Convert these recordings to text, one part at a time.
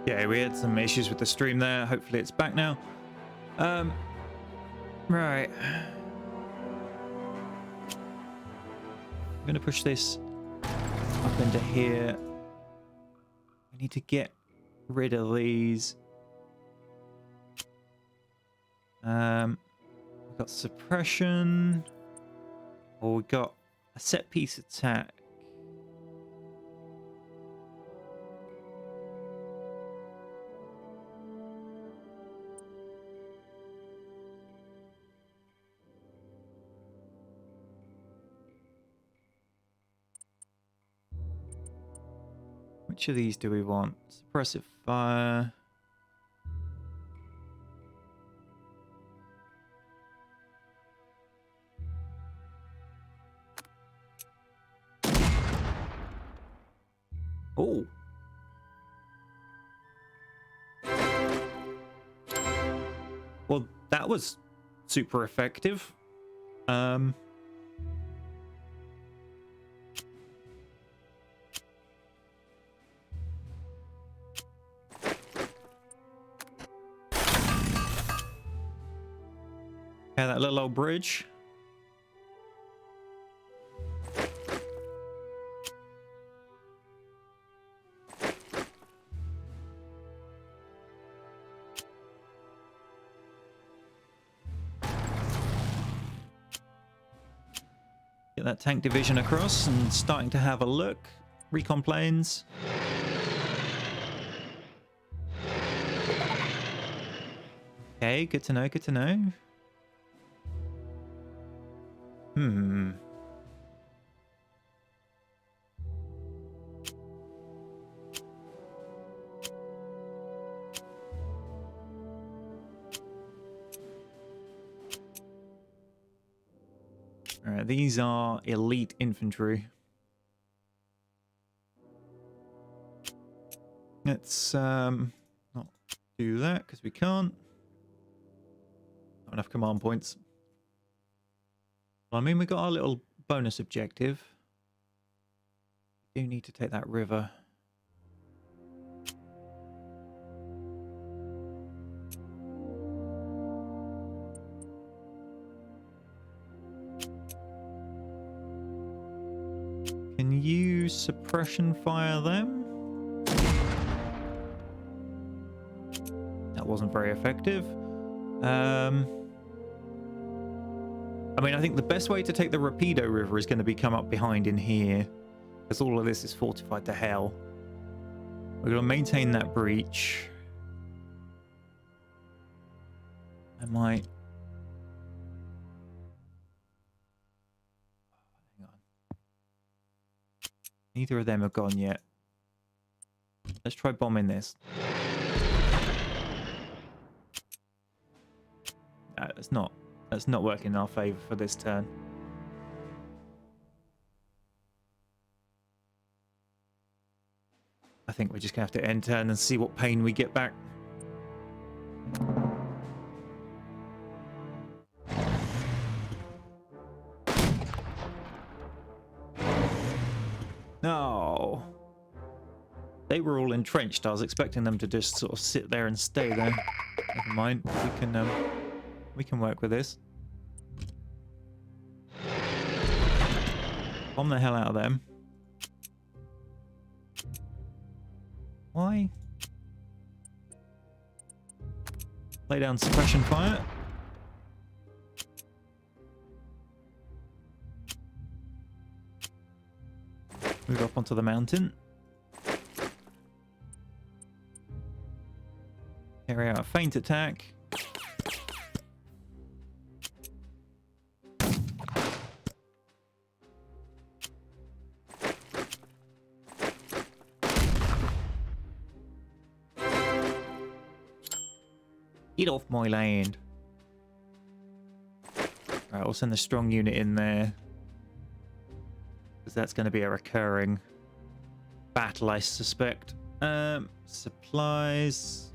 Yeah, we had some issues with the stream there. Hopefully it's back now. Right. I'm going to push this up into here. We need to get rid of these. We've got suppression. Or we've got a set piece attack. Which of these do we want? Suppressive fire. Oh. Well, that was super effective. Yeah, that little old bridge. Get that tank division across and starting to have a look. Recon planes. Okay, good to know, good to know. Alright, these are elite infantry. Let's not do that because we can't. Not enough command points. Well, I mean, we got our little bonus objective. We do need to take that river. Can you suppression fire them? That wasn't very effective. I mean, I think the best way to take the Rapido River is going to be come up behind in here, because all of this is fortified to hell. We're going to maintain that breach. I might... Hang on. Neither of them have gone yet. Let's try bombing this. No, that's not working in our favor for this turn. I think we're just gonna have to end turn and see what pain we get back. No. They were all entrenched. I was expecting them to just sort of sit there and stay there. Never mind. We can work with this. Bomb the hell out of them. Why? Lay down suppression fire. Move up onto the mountain. Carry out a feint attack. Get off my land. Right, we'll send the strong unit in there. Because that's going to be a recurring battle, I suspect. Supplies.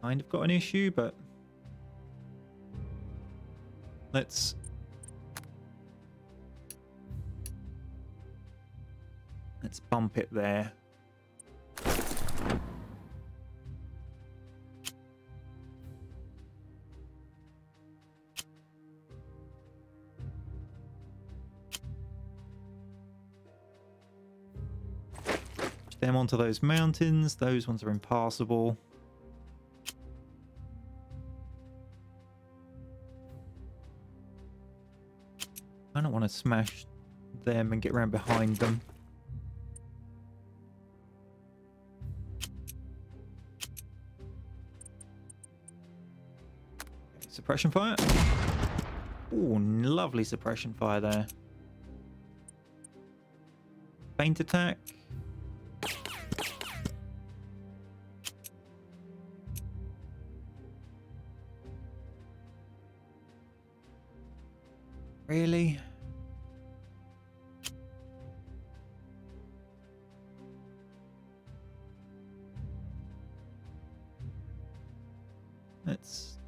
Kind of got an issue, but let's bump it there. them onto those mountains. Those ones are impassable. I don't want to smash them and get around behind them. Okay, suppression fire. Oh, lovely suppression fire there. Feint attack. Really? Let's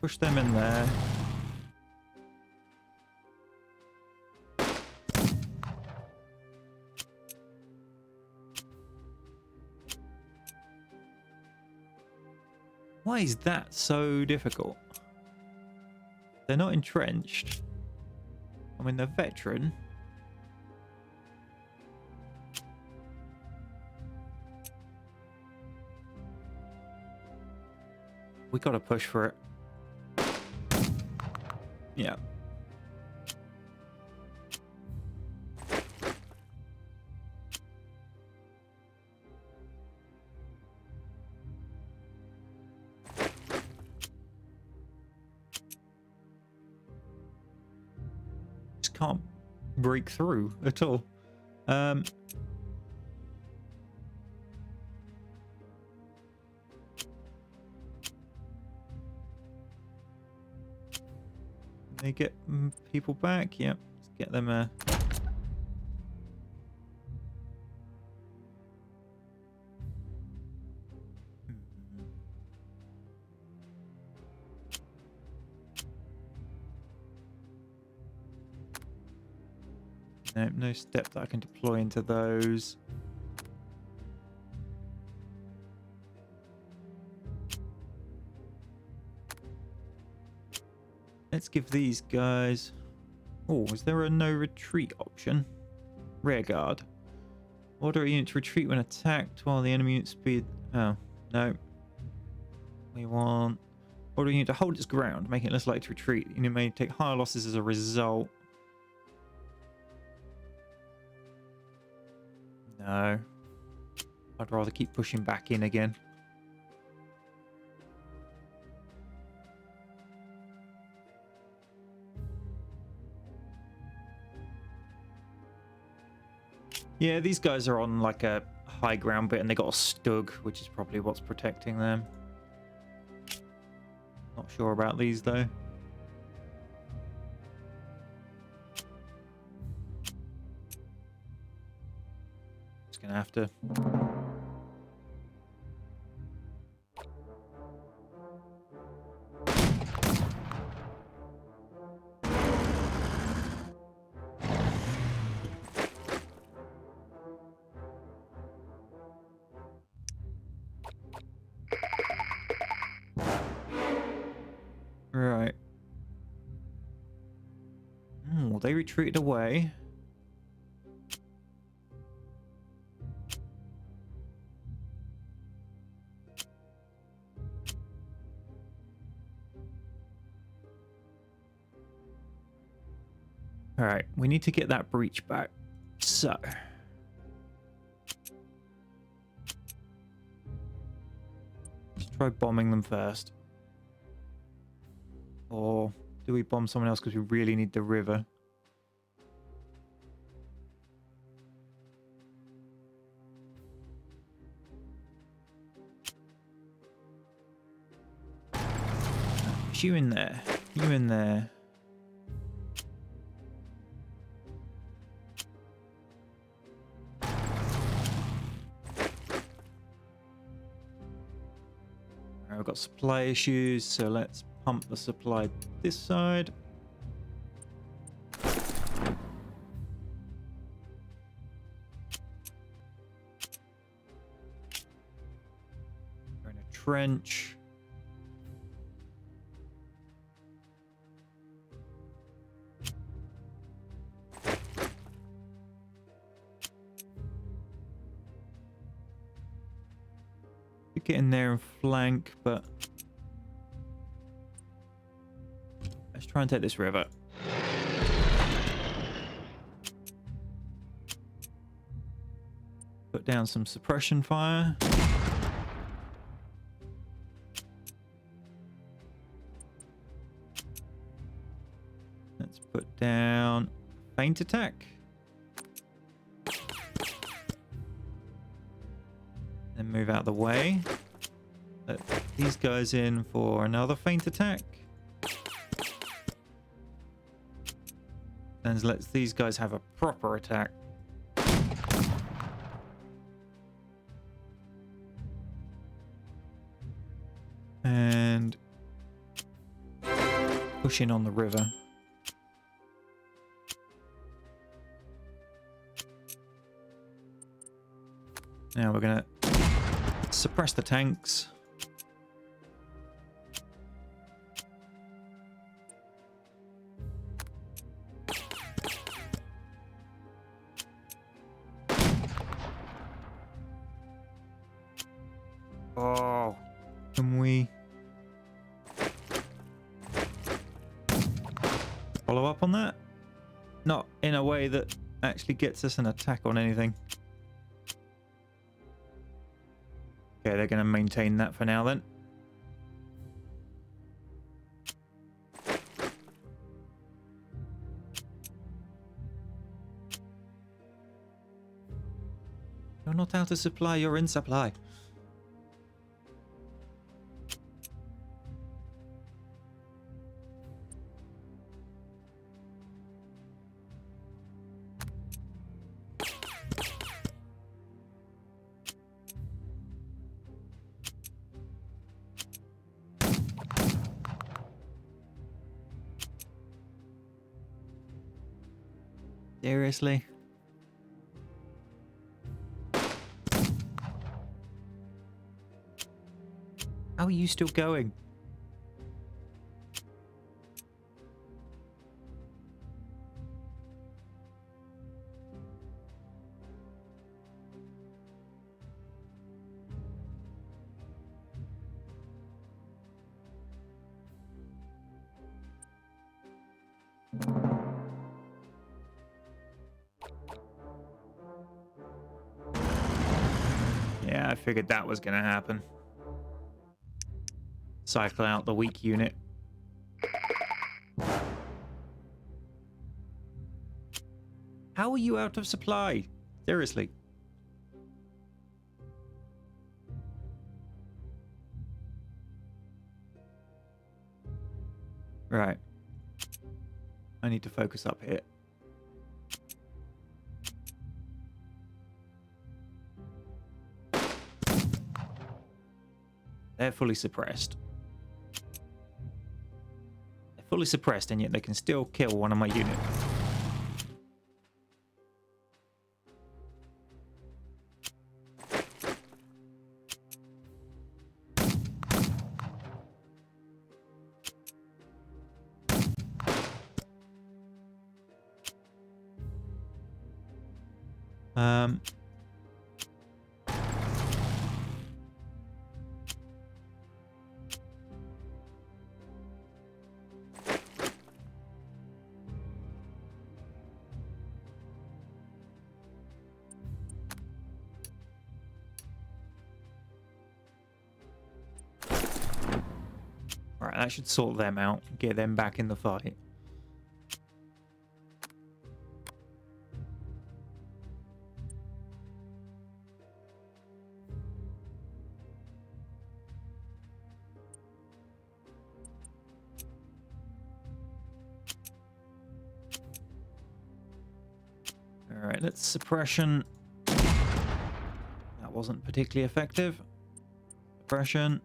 push them in there. Why is that so difficult? They're not entrenched. I mean, they're veteran. We gotta push for it. Yeah. Just can't break through at all. They get people back. Yep. Let's get them a. No, no step that I can deploy into those. Let's give these guys... Oh, is there a no retreat option? Rear guard. Order a unit to retreat when attacked while the enemy unit speed... Oh, no. We want... Order a unit to hold its ground, making it less likely to retreat. The unit may take higher losses as a result. No. I'd rather keep pushing back in again. Yeah, these guys are on like a high ground bit and they got a stug, which is probably what's protecting them. Not sure about these though. Just gonna have to. Right. Oh, they retreated away. All right, we need to get that breach back. So. Let's try bombing them first. Or do we bomb someone else because we really need the river? You in there. You in there. Alright, we've got supply issues, so let's pump the supply this side. We're in a trench. Could get in there and flank, but let's try and take this river. Put down some suppression fire. Let's put down feint attack. Then move out of the way. Let these guys in for another feint attack. And lets these guys have a proper attack. And push in on the river. Now we're gonna suppress the tanks. Oh, can we follow up on that? Not in a way that actually gets us an attack on anything. Okay, they're going to maintain that for now then. You're not out of supply, you're in supply. Seriously? How are you still going? Yeah, I figured that was going to happen. Cycle out the weak unit. How are you out of supply? Seriously. Right. I need to focus up here. They're fully suppressed. They're fully suppressed, and yet they can still kill one of my units. Alright, that should sort them out, get them back in the fight. Alright, let's suppression. That wasn't particularly effective. Suppression.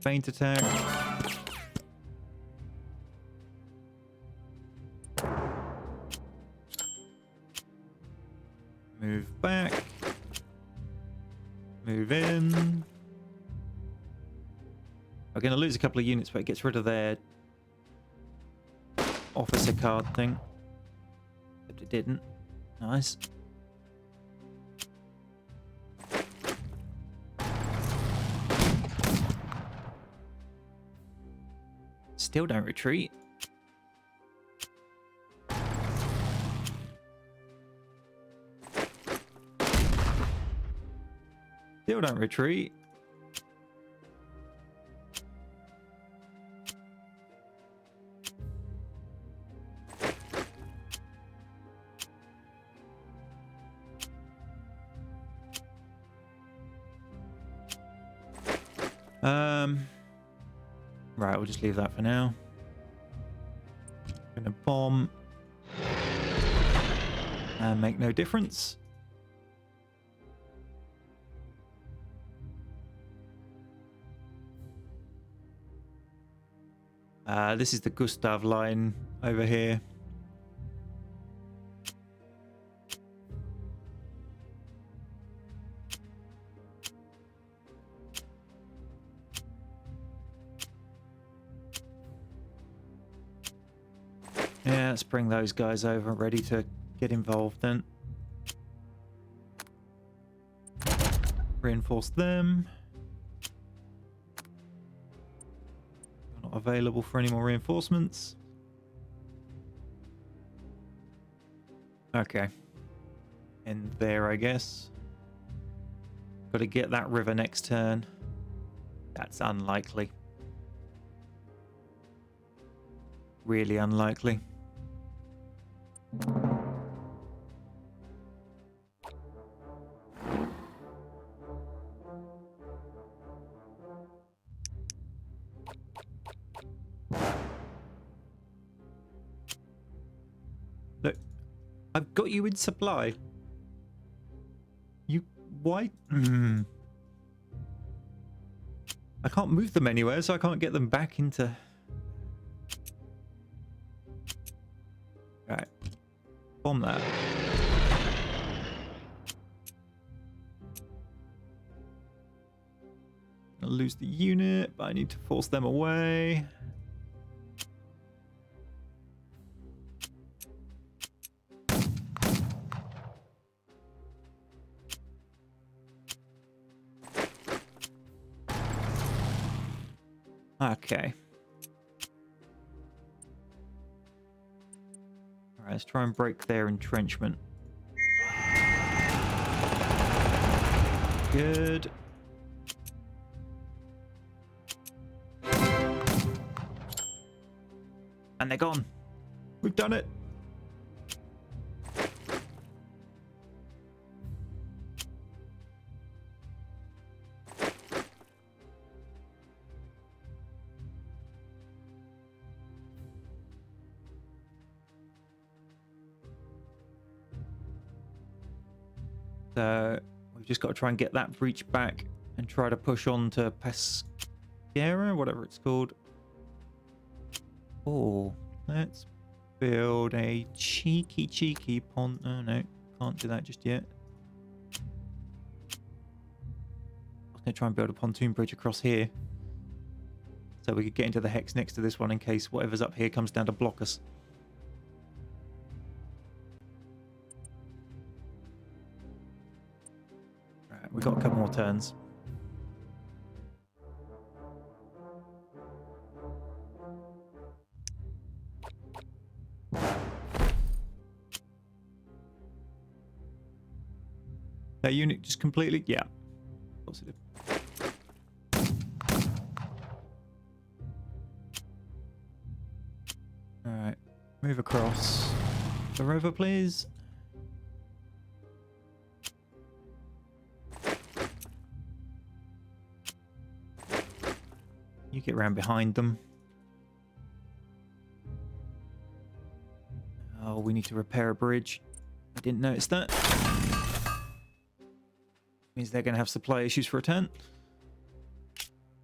Feint attack. Move back. Move in. We're going to lose a couple of units, but it gets rid of their officer card thing. Except it didn't. Nice. Still don't retreat. Still don't retreat. Right, we'll just leave that for now. Gonna bomb and make no difference. This is the Gustav line over here. Yeah, let's bring those guys over, ready to get involved then. Reinforce them. Not available for any more reinforcements. Okay. And there, I guess. Got to get that river next turn. That's unlikely. Really unlikely. Look, I've got you in supply. You, why? I can't move them anywhere, so I can't get them back into... Right. Bomb that. I'll lose the unit, but I need to force them away. Okay. Alright, let's try and break their entrenchment. Good. And they're gone. We've done it. So we've just got to try and get that breach back and try to push on to Pescara, whatever it's called. Oh, let's build a cheeky pond. Oh no, can't do that just yet. I was going to try and build a pontoon bridge across here, so we could get into the hex next to this one in case whatever's up here comes down to block us. Right, we've got a couple more turns. That unit just completely... Yeah. Of course it did. Alright. Move across the river, please. You get around behind them. Oh, we need to repair a bridge. I didn't notice that. Means they're going to have supply issues for a turn.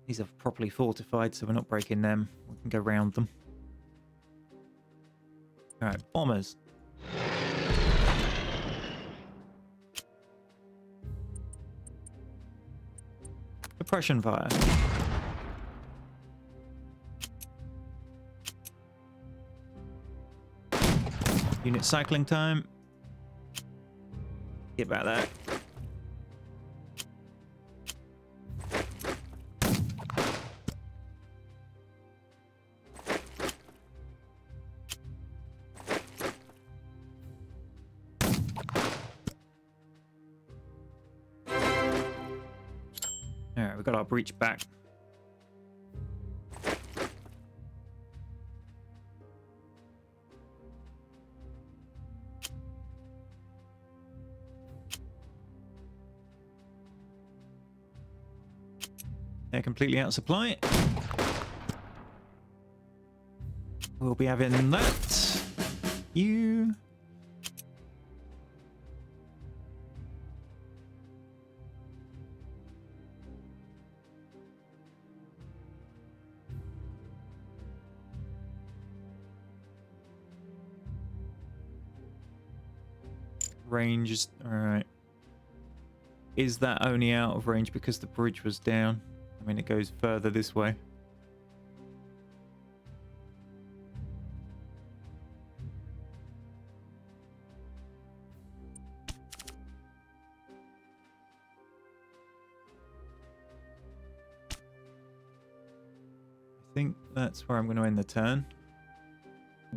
These are properly fortified, so we're not breaking them. We can go round them. Alright, bombers. Suppression fire. Unit cycling time. Get about that. Alright, we've got our breach back. They're completely out of supply. We'll be having that. You. Range is alright. Is that only out of range because the bridge was down? I mean, it goes further this way. I think that's where I'm going to end the turn.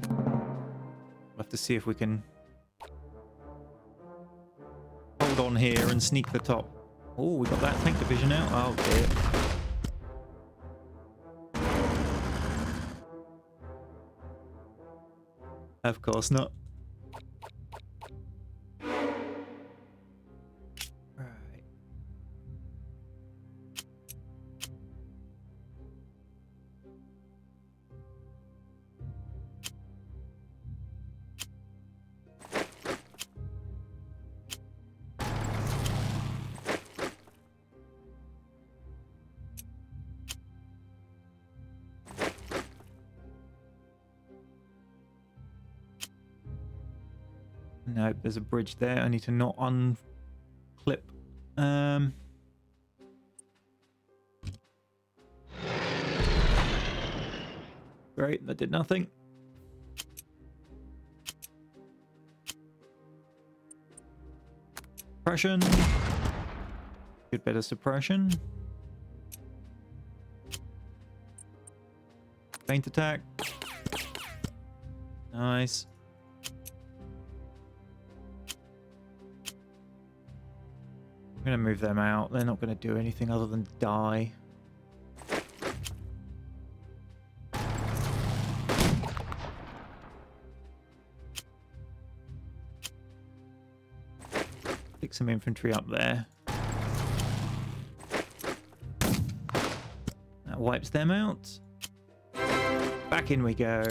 We'll have to see if we can hold on here and sneak the top. Oh, we got that tank division out. Oh dear. Of course not. Right. No, there's a bridge there. I need to not unclip. Great, that did nothing. Suppression. Good bit of suppression. Feint attack. Nice. I'm going to move them out. They're not going to do anything other than die. Stick some infantry up there. That wipes them out. Back in we go.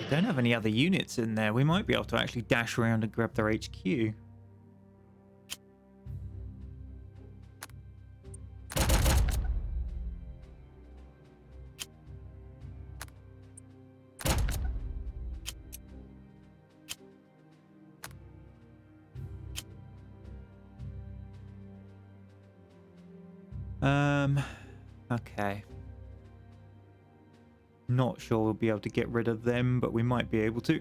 Don't have any other units in there. We might be able to actually dash around and grab their HQ. Okay. Not sure we'll be able to get rid of them, but we might be able to.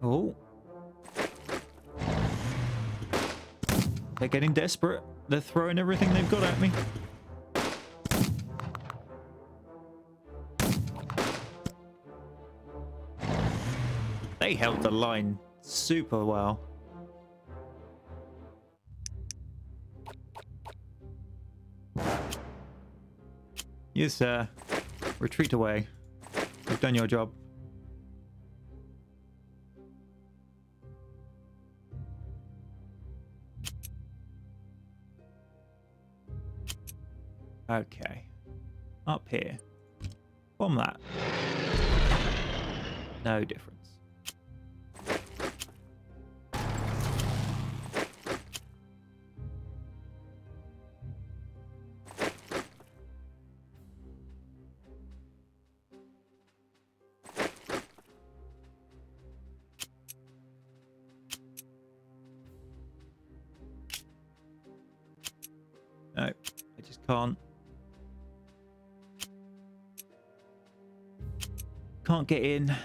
Oh. They're getting desperate. They're throwing everything they've got at me. They held the line super well. Yes, sir. Retreat away. You've done your job. Okay. Up here. Bomb that. No difference. No, I just can't. Can't get in.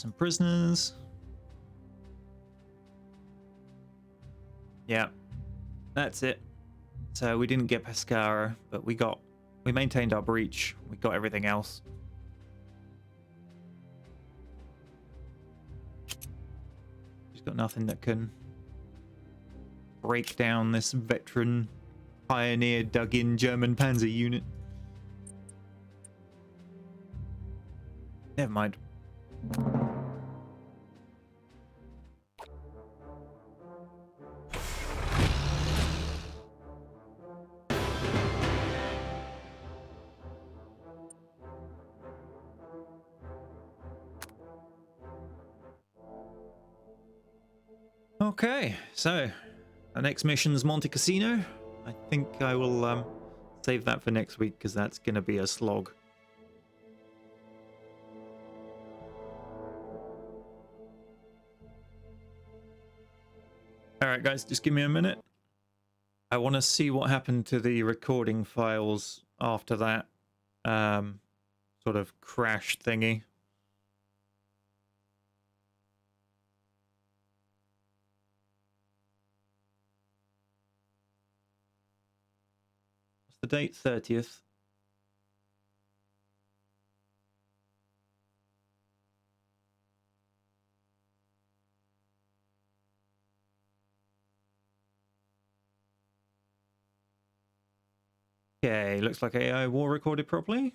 some prisoners. Yeah, that's it. So we didn't get Pescara, but we maintained our breach. We got everything else. We've got nothing that can break down this veteran pioneer dug-in German panzer unit. Never mind. Okay, so our next mission's Monte Cassino. I think I will save that for next week because that's going to be a slog. Alright guys, just give me a minute. I want to see what happened to the recording files after that sort of crash thingy. What's the date? 30th. Okay, looks like AI war recorded properly.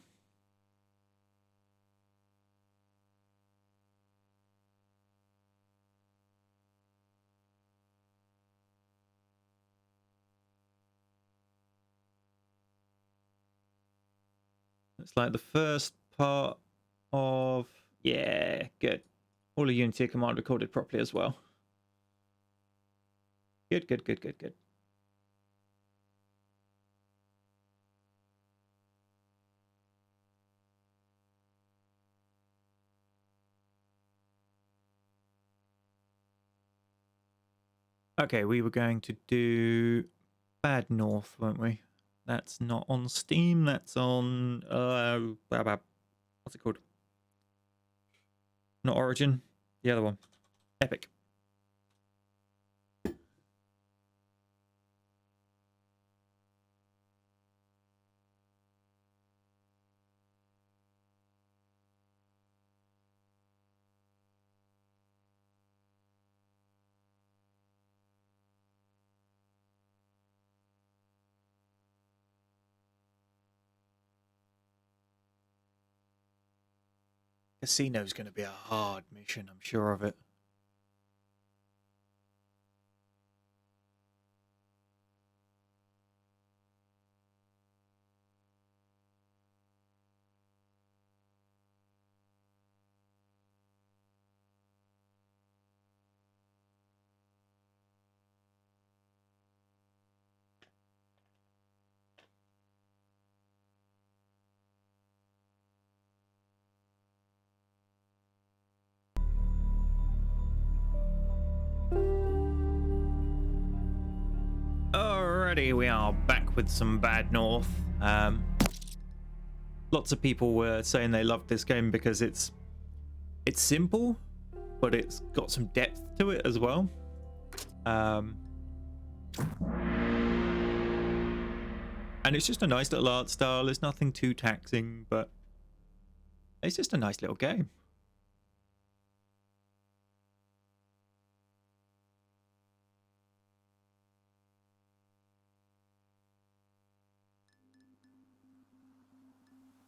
Looks like the first part of... Yeah, good. All of Unity command recorded properly as well. Good, good, good, good, good. Okay, we were going to do Bad North, weren't we? That's not on Steam, that's on... what's it called? Not Origin, the other one. Epic. Casino's going to be a hard mission, I'm sure of it. Alrighty, we are back with some Bad North. Lots of people were saying they loved this game because it's simple, but it's got some depth to it as well. And it's just a nice little art style. There's nothing too taxing, but it's just a nice little game.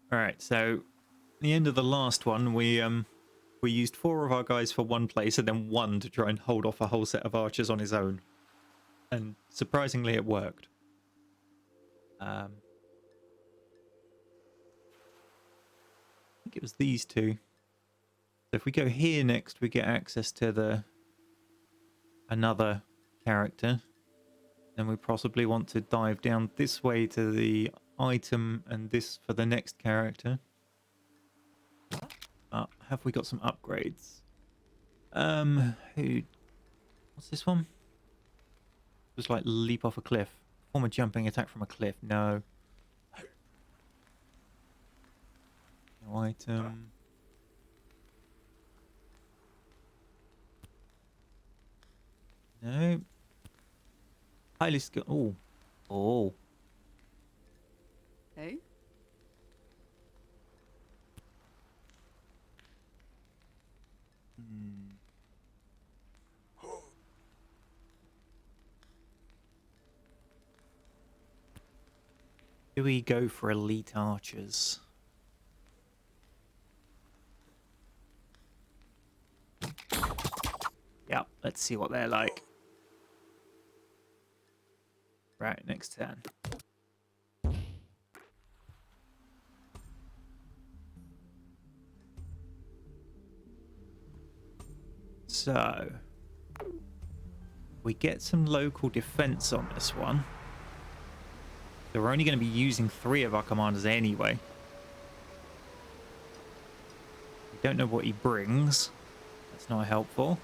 All right, so at the end of the last one, we used 4 of our guys for one place and then 1 to try and hold off a whole set of archers on his own, and surprisingly, it worked. I think it was these 2. So if we go here next, we get access to another character. Then we possibly want to dive down this way to the item and this for the next character. Have we got some upgrades? What's this one? Just like leap off a cliff. Perform a jumping attack from a cliff. No. No item. No. Highly skilled. Oh. Oh. Hey? Do we go for elite archers? Yeah, let's see what they're like. Right, next turn. So, we get some local defense on this one. So we're only going to be using 3 of our commanders anyway. We don't know what he brings. That's not helpful.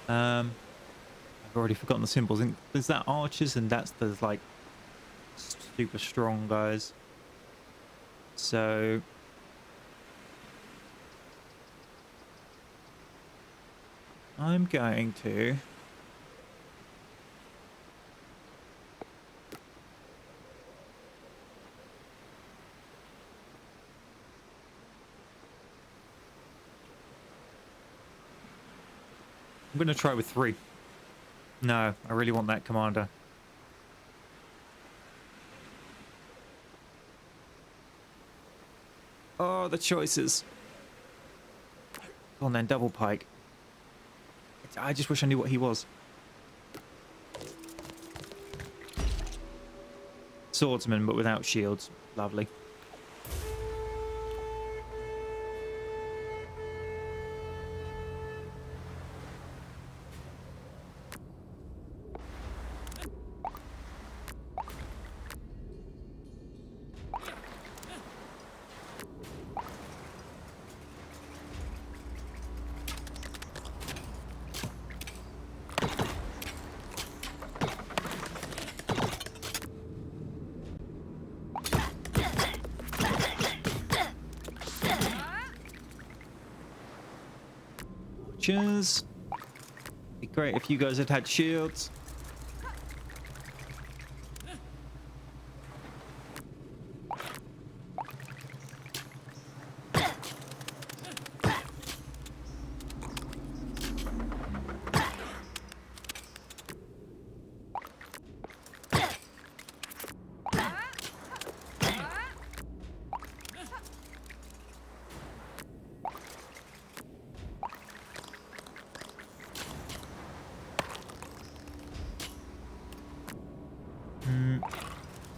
I've already forgotten the symbols. Is that archers and that's the like super strong guys. So I'm going to try with 3. No, I really want that commander. Oh, the choices. Go on then, double pike. I just wish I knew what he was. Swordsman, but without shields. Lovely. Archers. Be great if you guys had had shields.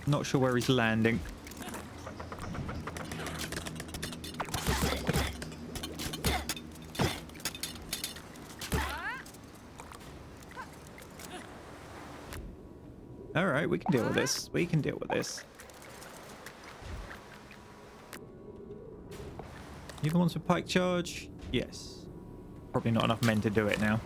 Not sure where he's landing. All right, we can deal with this. We can deal with this. Even wants a pike charge? Yes. Probably not enough men to do it now.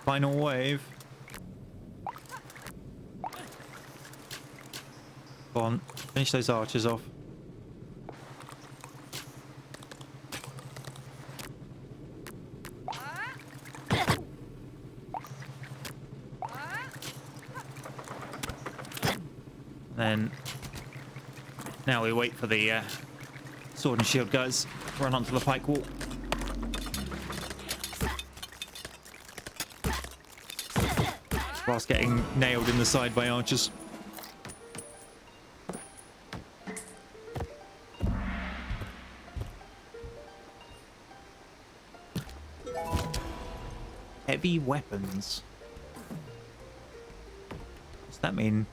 Final wave. Go on, finish those archers off. Then now we wait for the sword and shield guys to run onto the pike wall. Whilst getting nailed in the side by archers. Heavy weapons. What's that mean?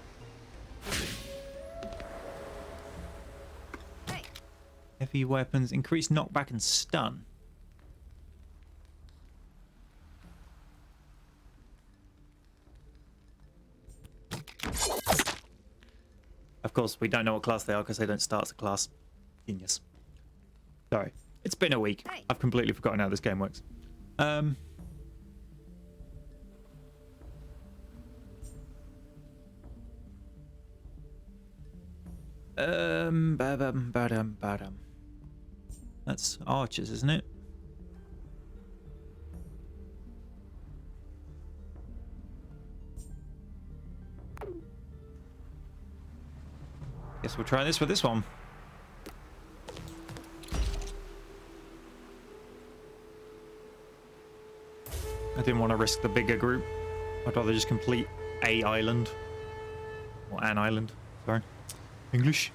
Heavy weapons increase knockback and stun. Of course, we don't know what class they are because they don't start as a class. Genius. Sorry. It's been a week. I've completely forgotten how this game works. Um, Badum. That's archers, isn't it? Guess we'll try this with this one. I didn't want to risk the bigger group. I'd rather just complete a island. Or an island, sorry. English.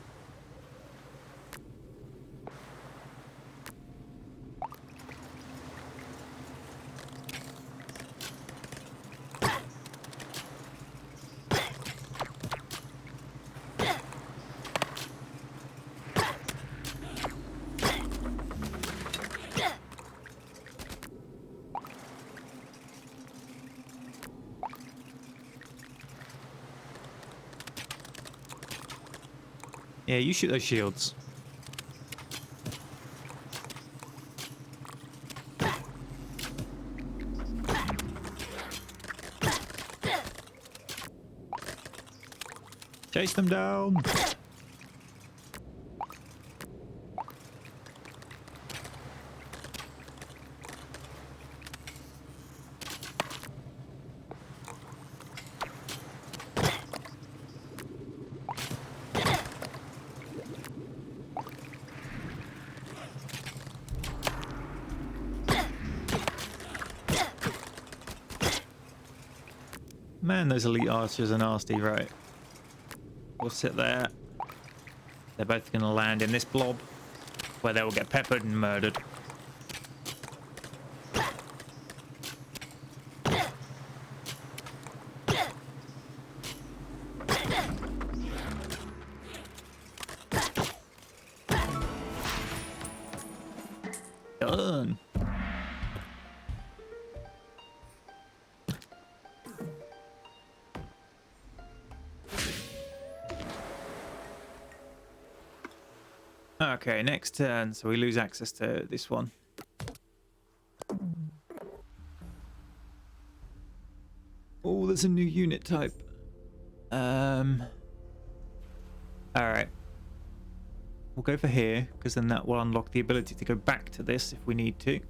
Yeah, you shoot those shields. Chase them down. Man, those elite archers are nasty, right? We'll sit there. They're both going to land in this blob where they will get peppered and murdered. Done. Okay, next turn, so we lose access to this one. Oh, there's a new unit type. Alright. We'll go for here, because then that will unlock the ability to go back to this if we need to.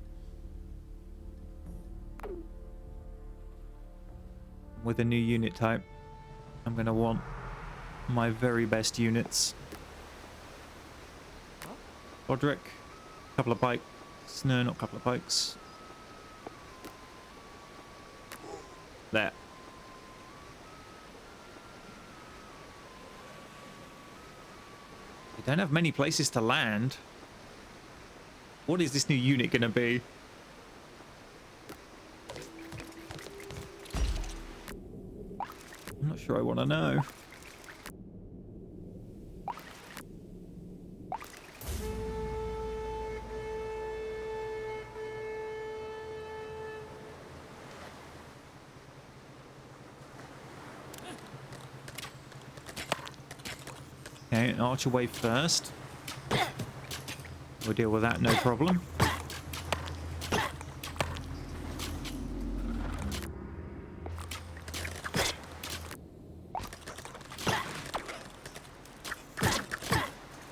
With a new unit type, I'm going to want my very best units. Roderick, couple of bikes. No, not a couple of bikes. There. We don't have many places to land. What is this new unit going to be? I'm not sure I want to know. Okay, archer wave first. We'll deal with that, no problem.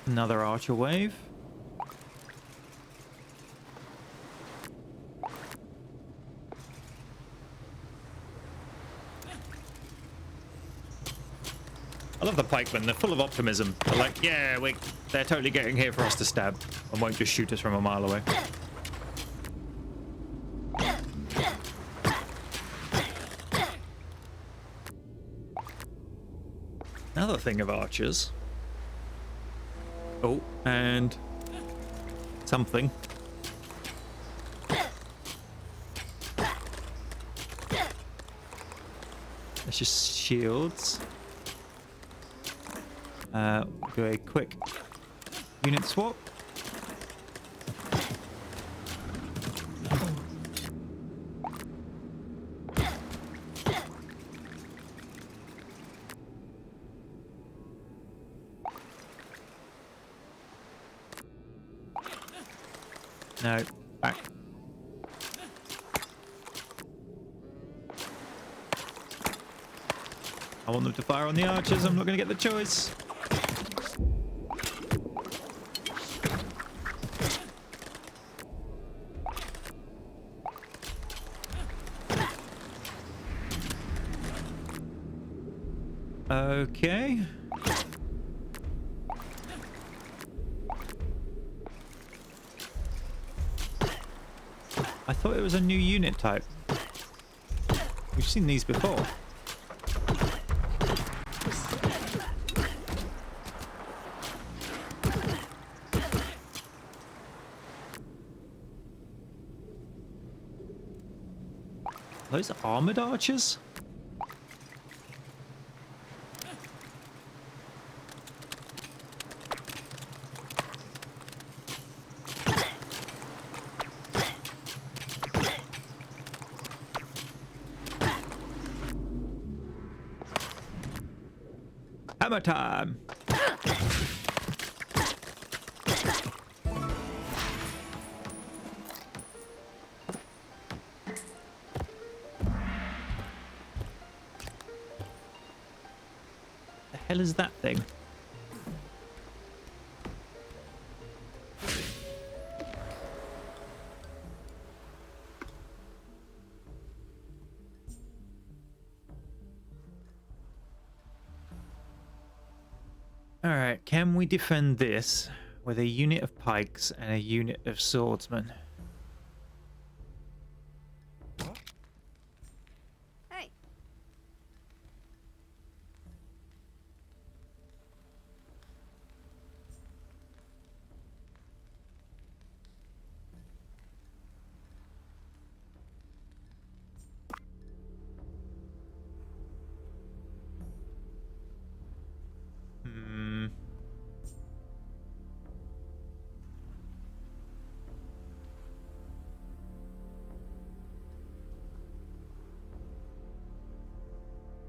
Another archer wave. I love the pikemen. They're full of optimism. They're like, yeah, they're totally getting here for us to stab and won't just shoot us from a mile away. Another thing of archers. Oh, and something. It's just shields. Do a quick unit swap. No, back. I want them to fire on the archers. I'm not going to get the choice. Okay. I thought it was a new unit type. We've seen these before. Those armored archers? Hammer time! The hell is that thing? Alright, can we defend this with a unit of pikes and a unit of swordsmen? Hey. Hmm.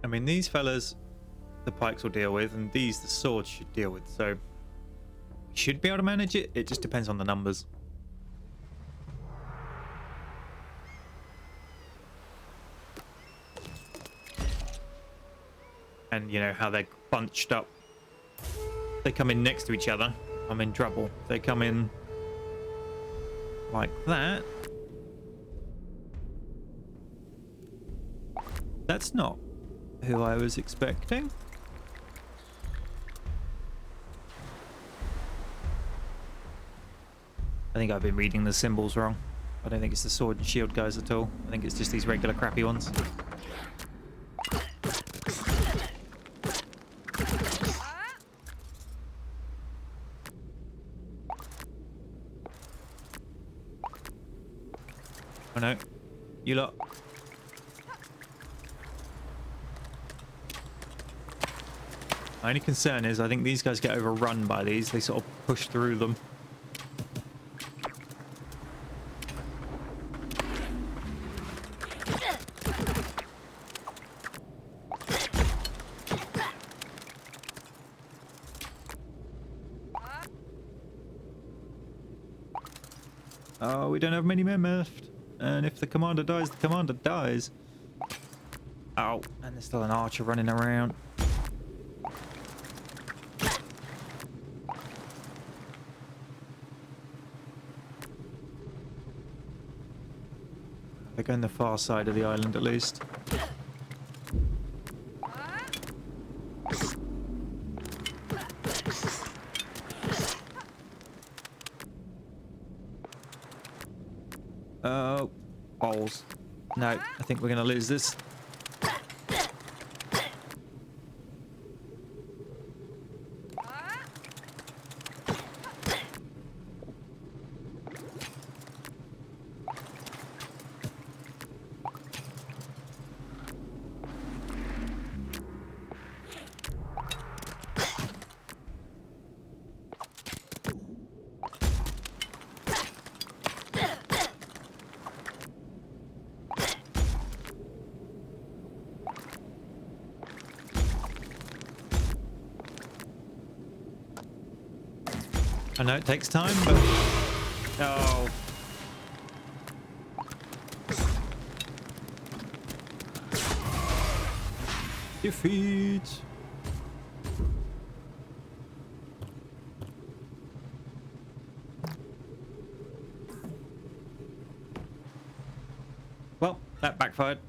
I mean, these fellas, the pikes will deal with, and these, the swords, should deal with. So, we should be able to manage it. It just depends on the numbers. And, you know, how they're bunched up. If they come in next to each other, I'm in trouble. If they come in like that, that's not who I was expecting. I think I've been reading the symbols wrong. I don't think it's the sword and shield guys at all. I think it's just these regular crappy ones. Oh no, you lot. My only concern is I think these guys get overrun by these. They sort of push through them. Oh, we don't have many men left. And if the commander dies, the commander dies. Oh, and there's still an archer running around. They're going the far side of the island at least. Oh, balls. No, I think we're going to lose this. I know it takes time, but... Oh. Defeat. Well, that backfired.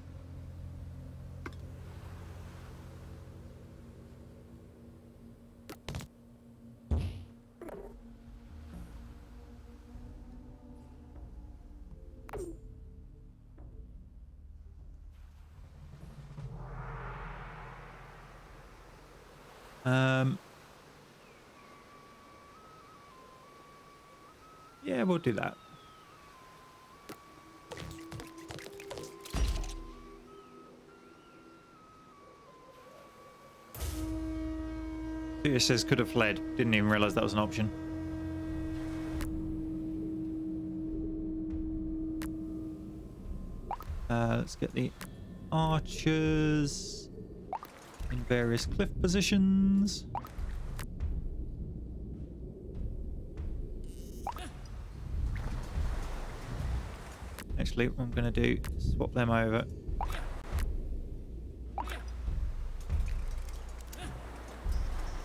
Yeah, we'll do that. It says could have fled. Didn't even realize that was an option. Let's get the archers in various cliff positions. Actually, what I'm going to do is swap them over.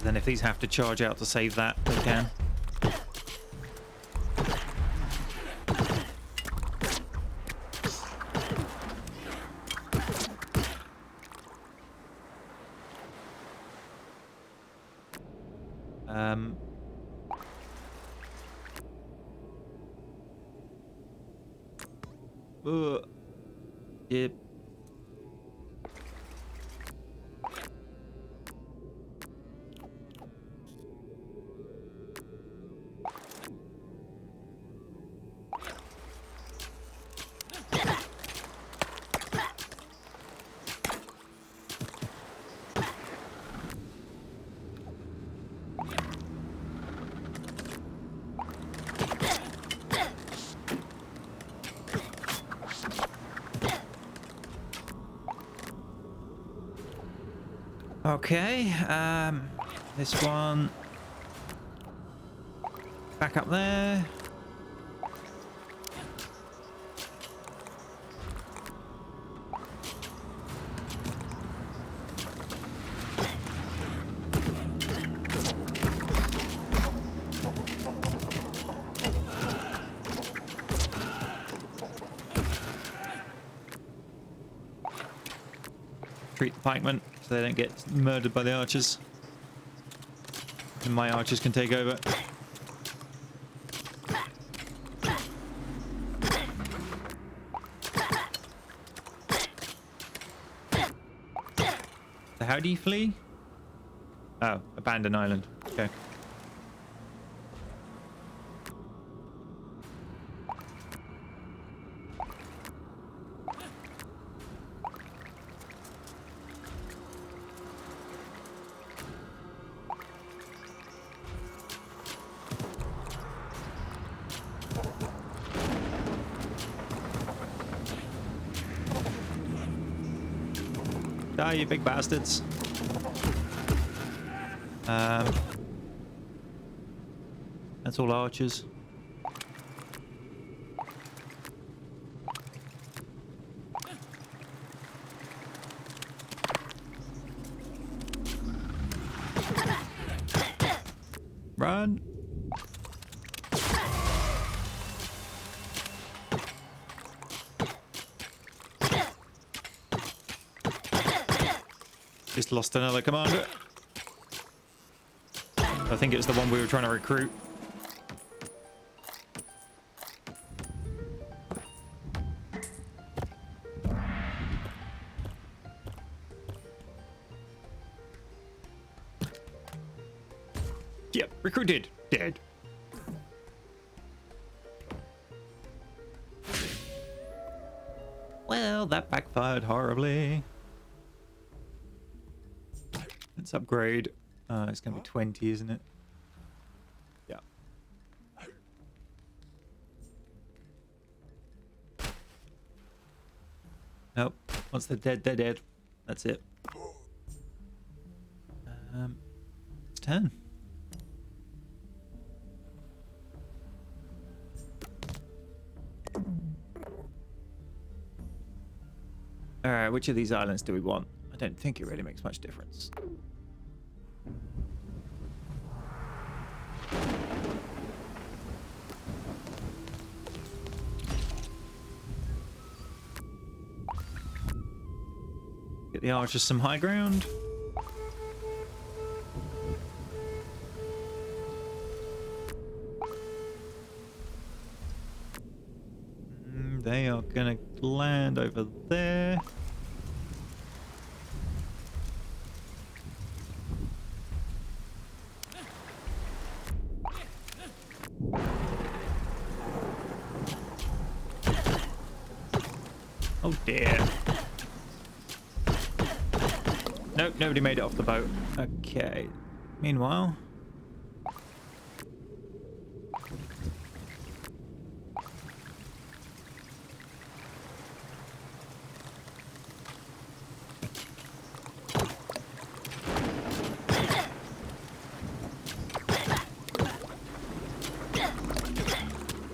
Then if these have to charge out to save that, they can. Yep. Okay, this one back up there. Treat the pikemen so they don't get murdered by the archers. And my archers can take over. So how do you flee? Oh, abandon island. Okay. Die, you big bastards. That's all archers. Run. Just lost another commander. I think it's the one we were trying to recruit. Yep, recruited. Dead. Well, that backfired horribly. Let's upgrade. It's going to be 20, isn't it? Yeah. Nope. Once they're dead, they're dead. That's it. It's 10. Alright, which of these islands do we want? I don't think it really makes much difference. Get the archers some high ground. They are gonna land over there. Oh dear. Nope, nobody made it off the boat. Okay. Meanwhile...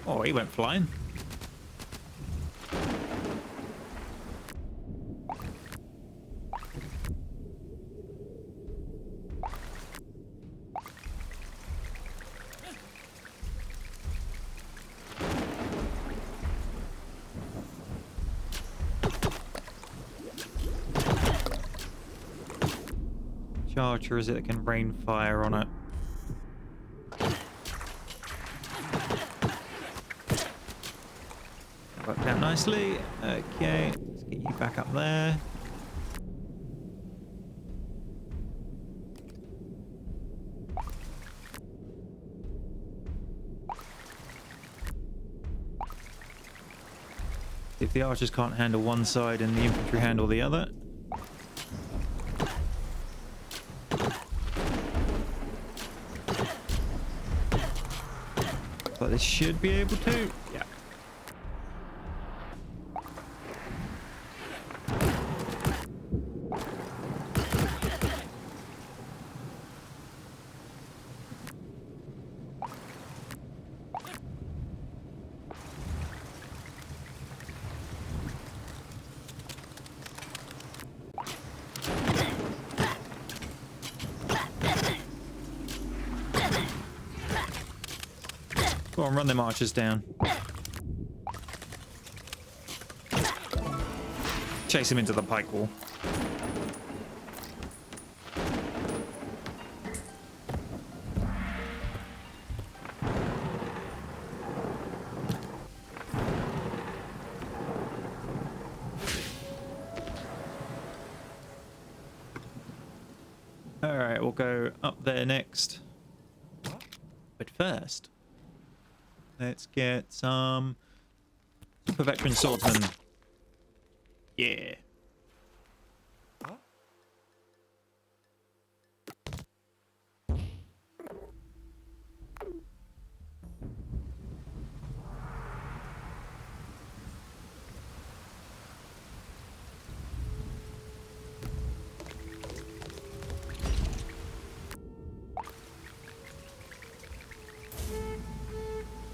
Oh, he went flying. Which archer is it that can rain fire on it? Worked out nicely. Okay, let's get you back up there. If the archers can't handle one side and the infantry handle the other. But they should be able to. Yeah. Go on, run them archers down. Chase him into the pike wall. Alright, we'll go up there next. But first, let's get some super veteran swordsman. Yeah.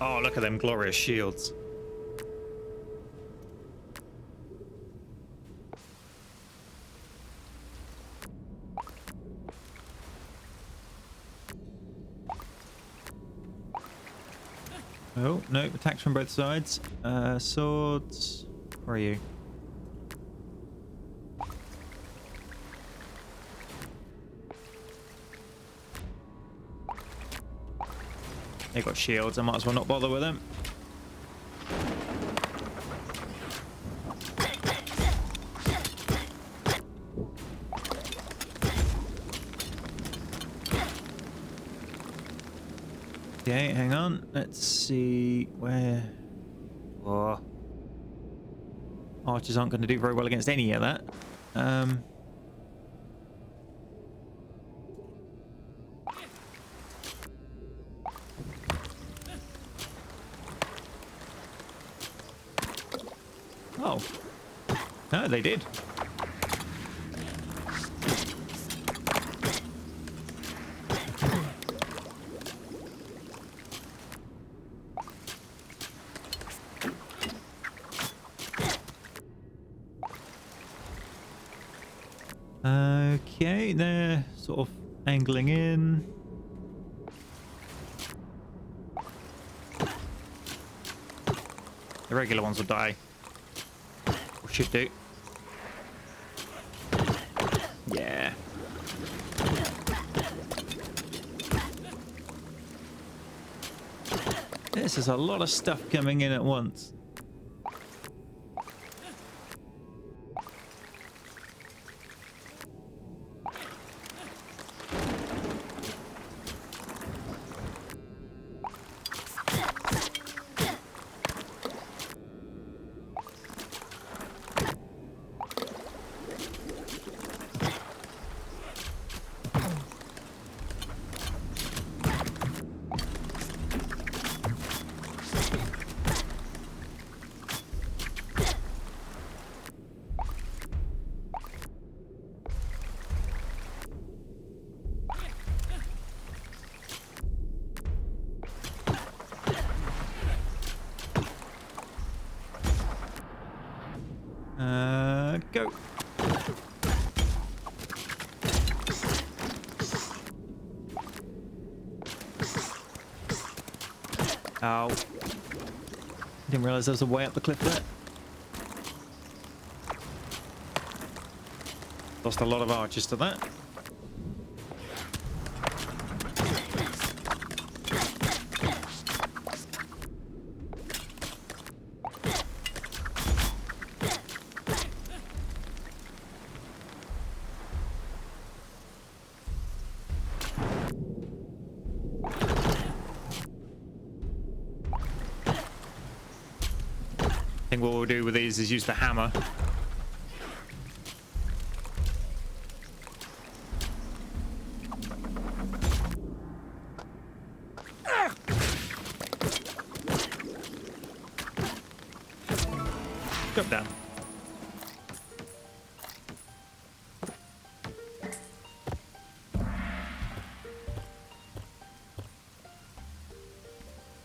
Oh, look at them glorious shields. Oh, no, attacks from both sides. Swords. Where are you? They got shields, I might as well not bother with them. Okay, hang on. Let's see where... Oh. Archers aren't going to do very well against any of that. Oh. No, they did. Okay, they're sort of angling in. The regular ones will die. Or should do. Yeah. This is a lot of stuff coming in at once. Go. Ow. Didn't realize there was a way up the cliff there. Lost a lot of archers to that. I think what we'll do with these is use the hammer. Drop down.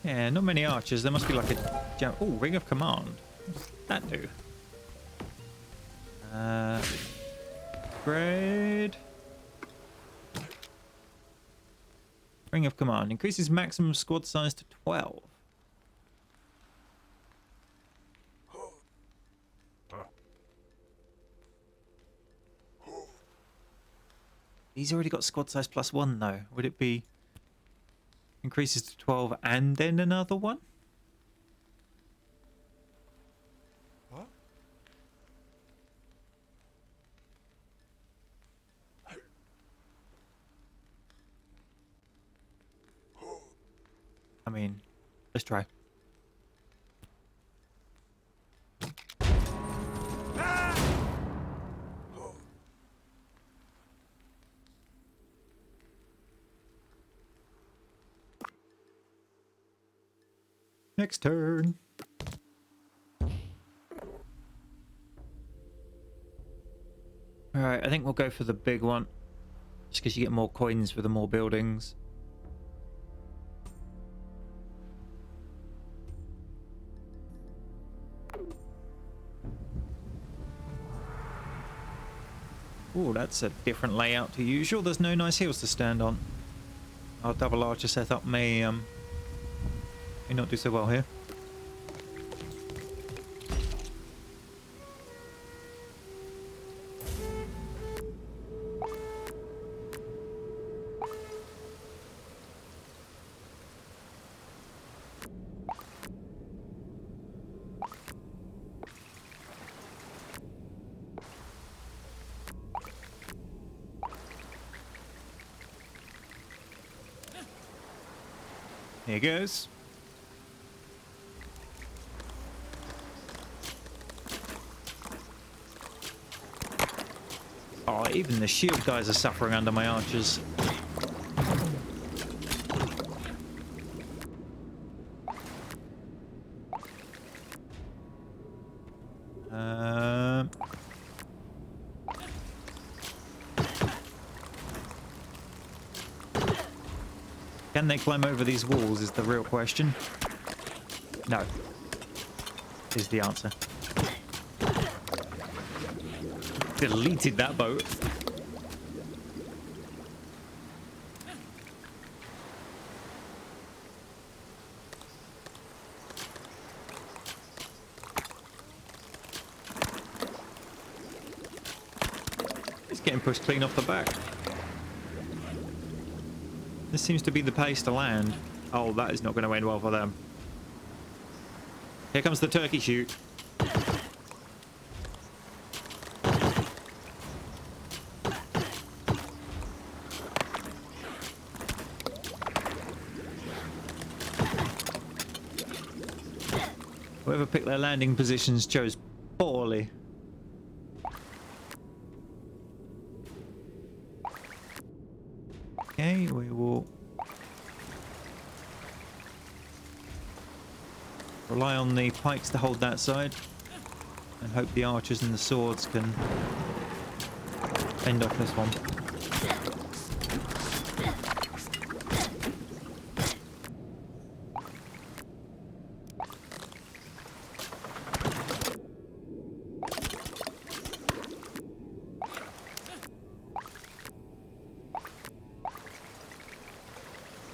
Yeah, not many archers. There must be like a jump. Oh, Ring of Command. What's that do? Grade. Ring of Command increases maximum squad size to 12. He's already got squad size +1 though. Would it be increases to 12 and then another one? I mean, let's try. Next turn. Alright, I think we'll go for the big one. Just because you get more coins for the more buildings. Oh, that's a different layout to usual. There's no nice hills to stand on. Our double archer setup may not do so well here. Here goes. Oh, even the shield guys are suffering under my archers. Can they climb over these walls is the real question. No, is the answer. Deleted that boat. getting pushed clean off the back. This seems to be the pace to land. Oh, that is not going to end well for them. Here comes the turkey shoot. Whoever picked their landing positions chose poorly. Okay, we will rely on the pikes to hold that side and hope the archers and the swords can end off this one.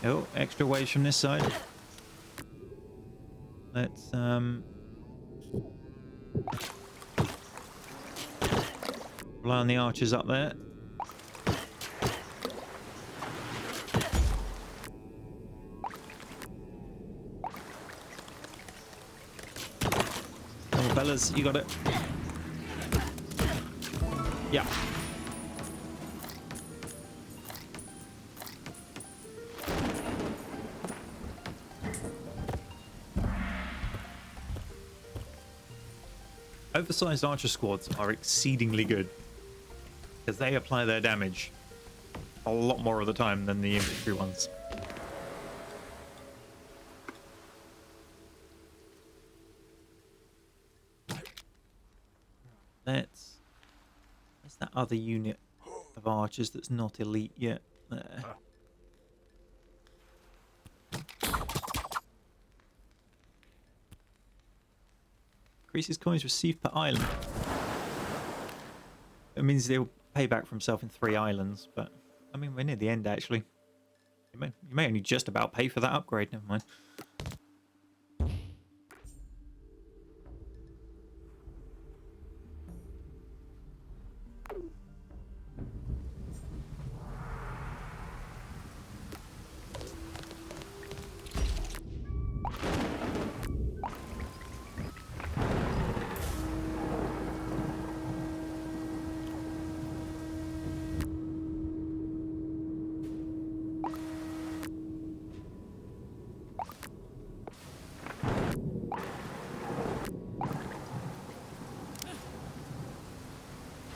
Oh, extra waves from this side. Let's rely on the archers up there. Come on, fellas, you got it. Yeah. Oversized archer squads are exceedingly good because they apply their damage a lot more of the time than the infantry ones. Where's that other unit of archers that's not elite yet? There. Increases coins received per island. It means they'll pay back for himself in 3 islands, but I mean, we're near the end actually. You may only just about pay for that upgrade, never mind.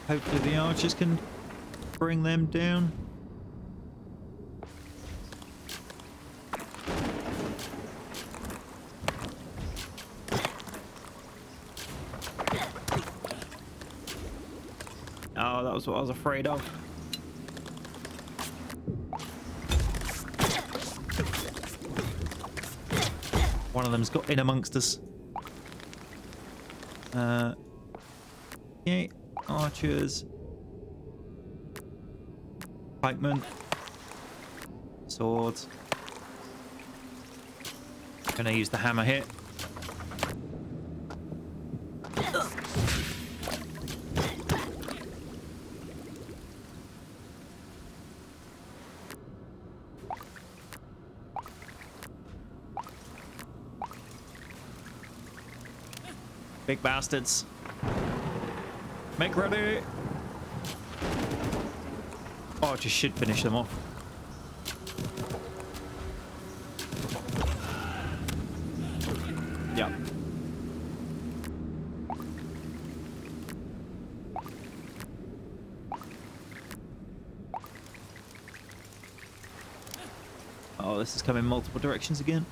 Hopefully the archers can bring them down. Oh, that was what I was afraid of. One of them's got in amongst us. Okay. Archers, pikemen, swords. Gonna use the hammer here. Big bastards. Make ready! Oh, it just should finish them off. Yep. Oh, this is coming multiple directions again.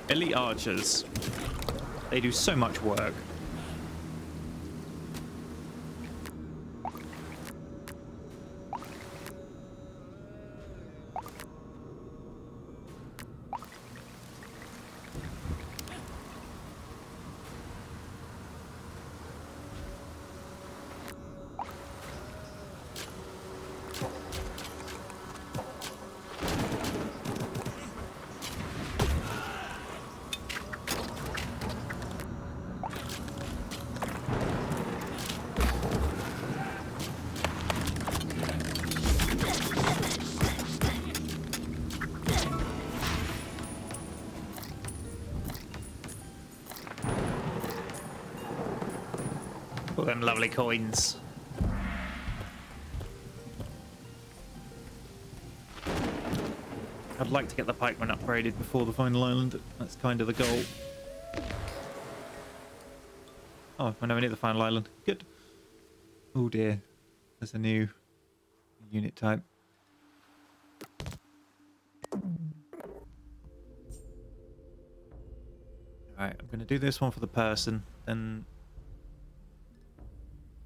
Elite archers. They do so much work. All them lovely coins. I'd like to get the pikeman upgraded before the final island. That's kind of the goal. Oh, we're nowhere near the final island. Good. Oh dear. There's a new unit type. Alright, I'm going to do this one for the person. Then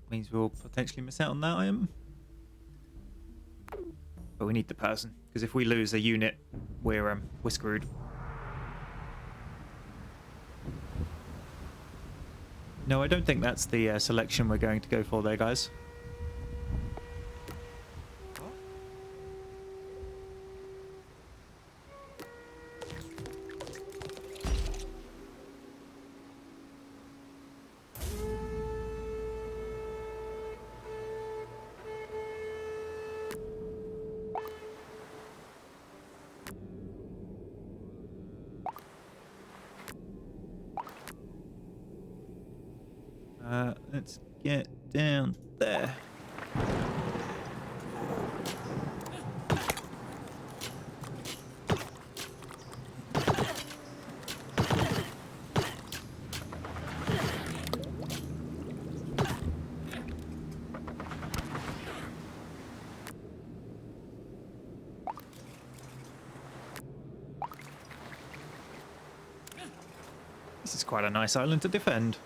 means we'll potentially miss out on that item. But we need the person, because if we lose a unit, we're screwed. No, I don't think that's the selection we're going to go for there, guys. Let's get down there. This is quite a nice island to defend.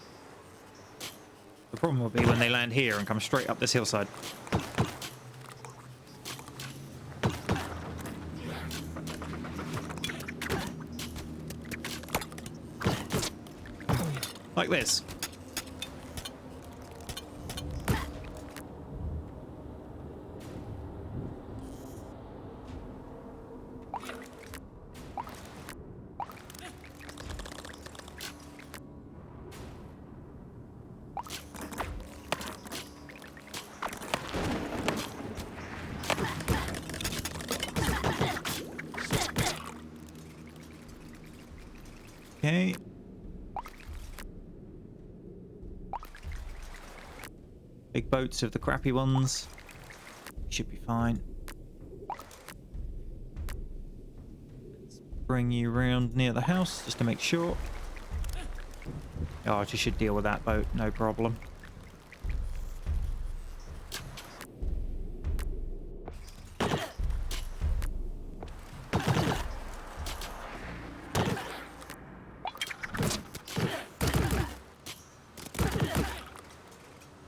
The problem will be when they land here and come straight up this hillside. Like this. Okay. Big boats of the crappy ones. Should be fine. Let's bring you around near the house just to make sure. Oh, just should deal with that boat, no problem.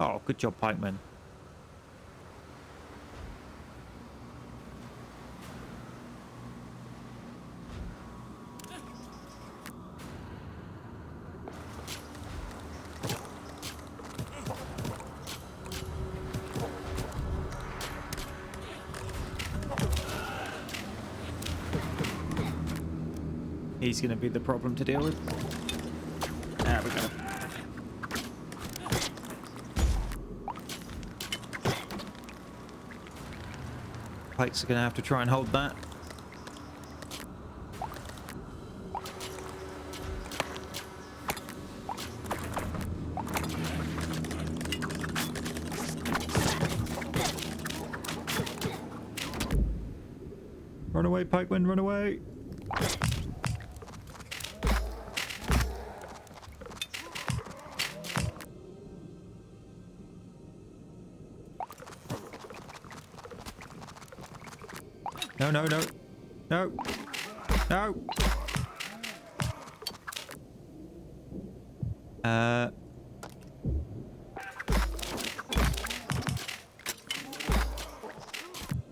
Oh, good job, pikeman. He's going to be the problem to deal with. There we go. Pikes are going to have to try and hold that. Run away, pikemen, run away! No, no, no. No. No.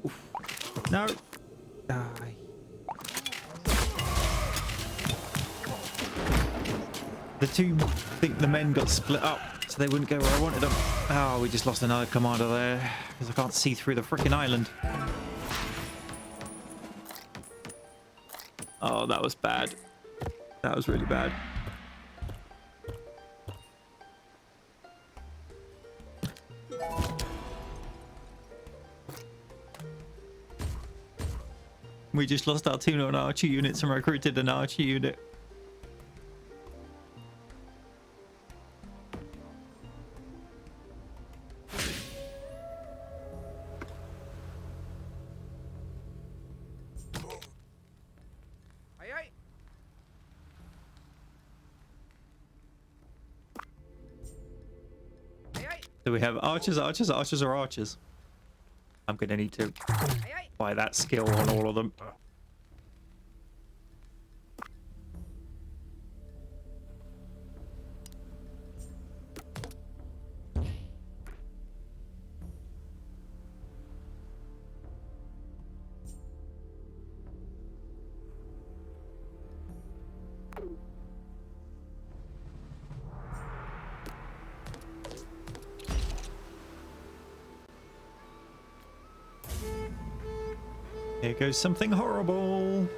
Oof. No. Die. The two, I think the men got split up, so they wouldn't go where I wanted them. Oh, we just lost another commander there, because I can't see through the freaking island. Oh, that was bad. That was really bad. We just lost our two non-archer units and recruited an archer unit. Do we have archers, archers, archers, or archers? I'm gonna need to buy that skill on all of them. Here goes something horrible.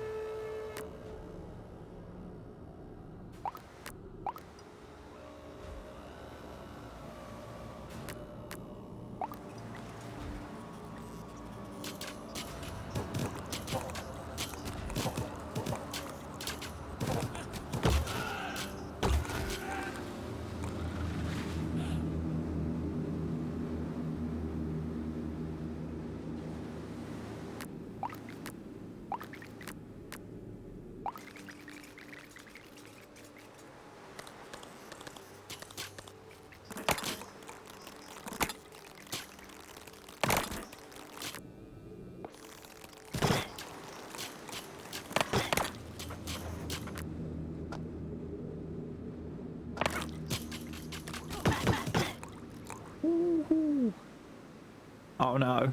Oh no.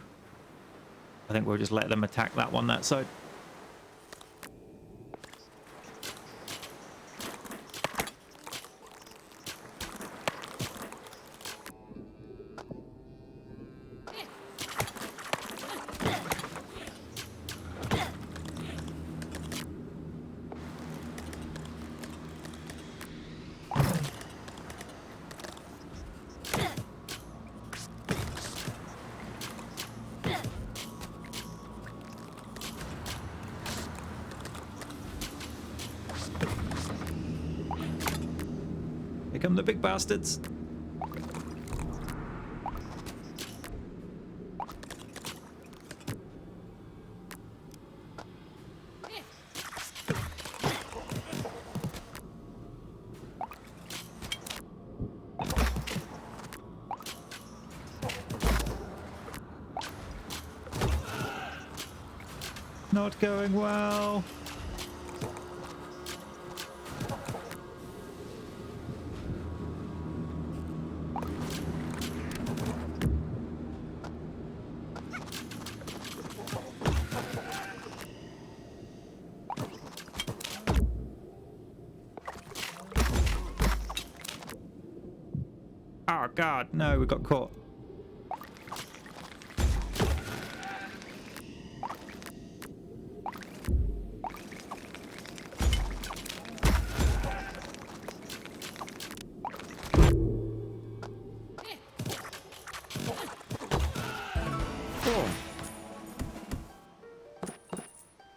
I think we'll just let them attack that one that side. Here come the big bastards. Not going well. Oh god, no, we got caught.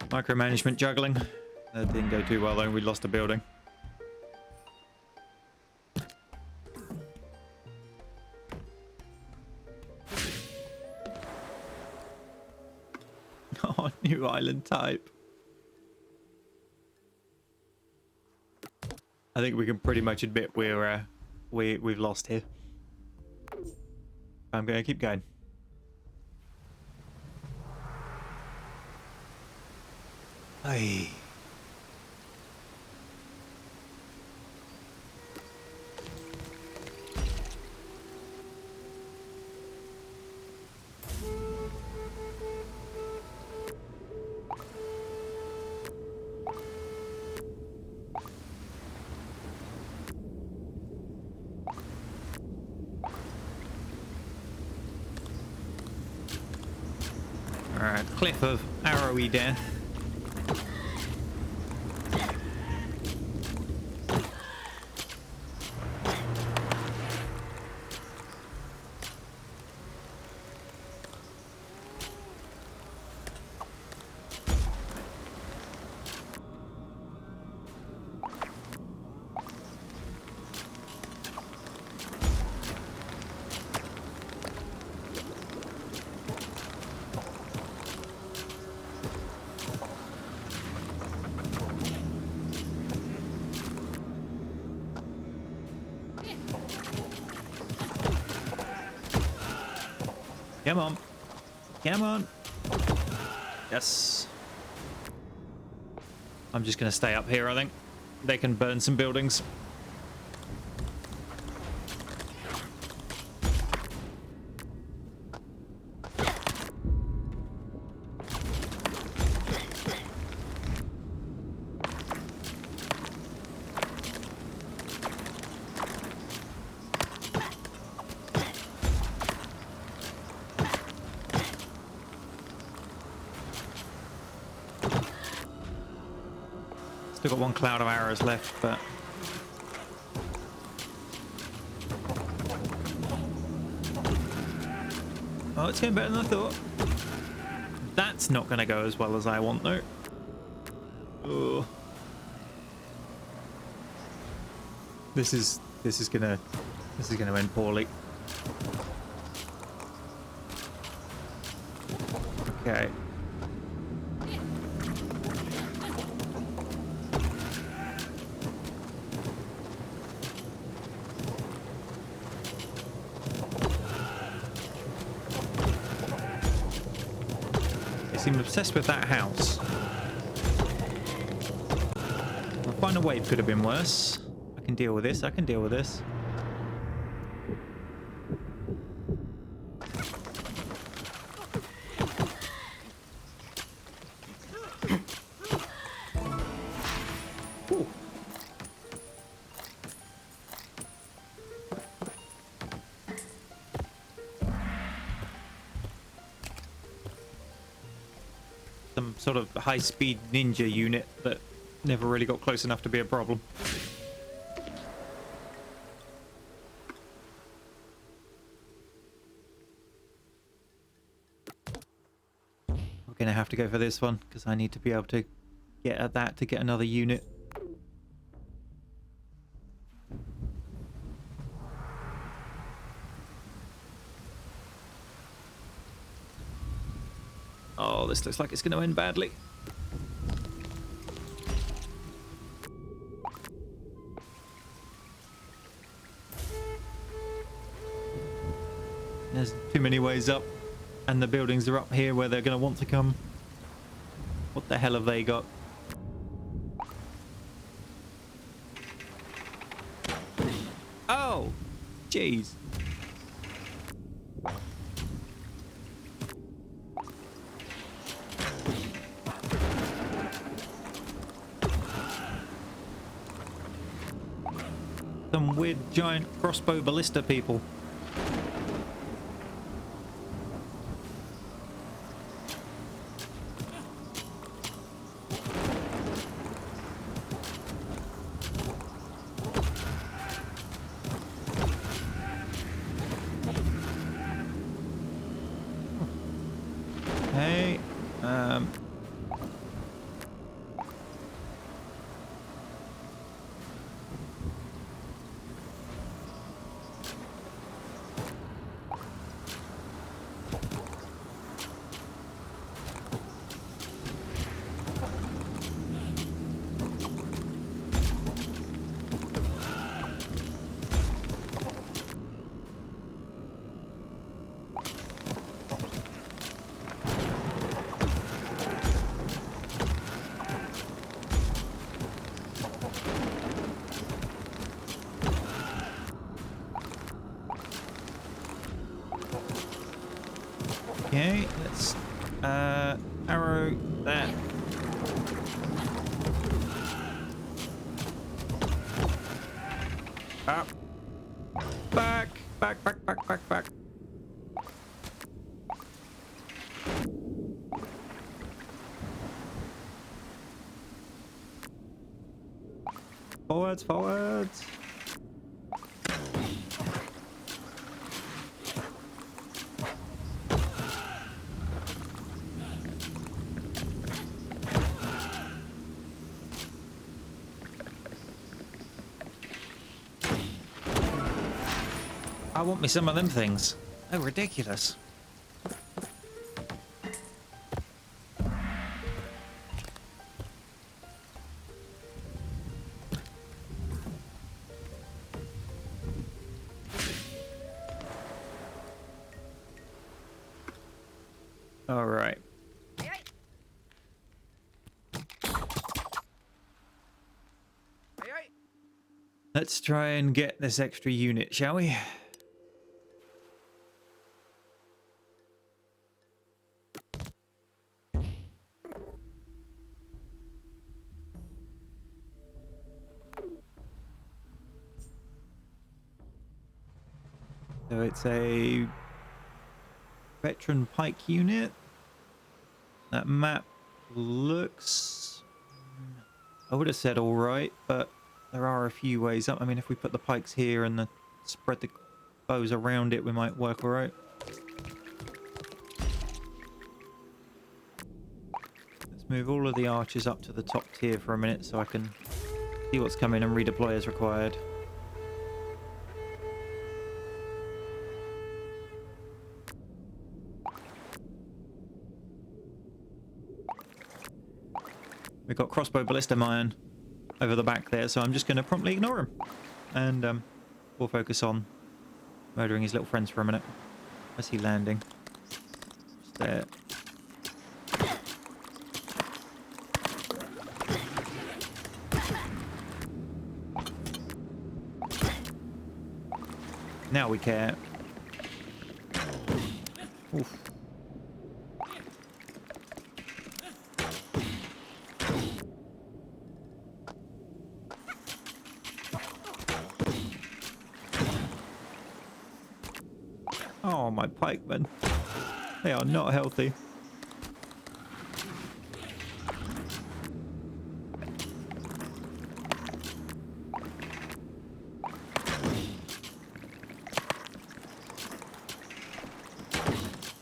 Micromanagement juggling. That didn't go too well though, we lost a building. Oh, new island type. I think we can pretty much admit we've lost here. I'm gonna keep going. Hey. Alright, cliff of arrowy death. Come on. Come on. Yes. I'm just going to stay up here, I think. They can burn some buildings. Still got one cloud of arrows left, but oh, it's going better than I thought. That's not going to go as well as I want, though. Oh, this is gonna end poorly. Okay. Seem obsessed with that house. A final wave could have been worse. I can deal with this. I can deal with this. Ooh. Some sort of high-speed ninja unit that never really got close enough to be a problem. We're gonna have to go for this one because I need to be able to get at that to get another unit. Oh, this looks like it's going to end badly. There's too many ways up, and the buildings are up here where they're going to want to come. What the hell have they got? Oh, jeez. Some weird giant crossbow ballista people. Hey, okay, let's arrow that. Up. Back. Back. Forwards. I want me some of them things. Oh, ridiculous. All right. Let's try and get this extra unit, shall we? So it's a veteran pike unit. That map looks... I would have said all right, but there are a few ways up. I mean, if we put the pikes here and spread the bows around it, we might work all right. Let's move all of the archers up to the top tier for a minute so I can see what's coming and redeploy as required. We've got crossbow ballista mine over the back there, so I'm just going to promptly ignore him. And we'll focus on murdering his little friends for a minute. Where's he landing? Just there. Now we care. Oof. Oh, my pikemen. They are not healthy.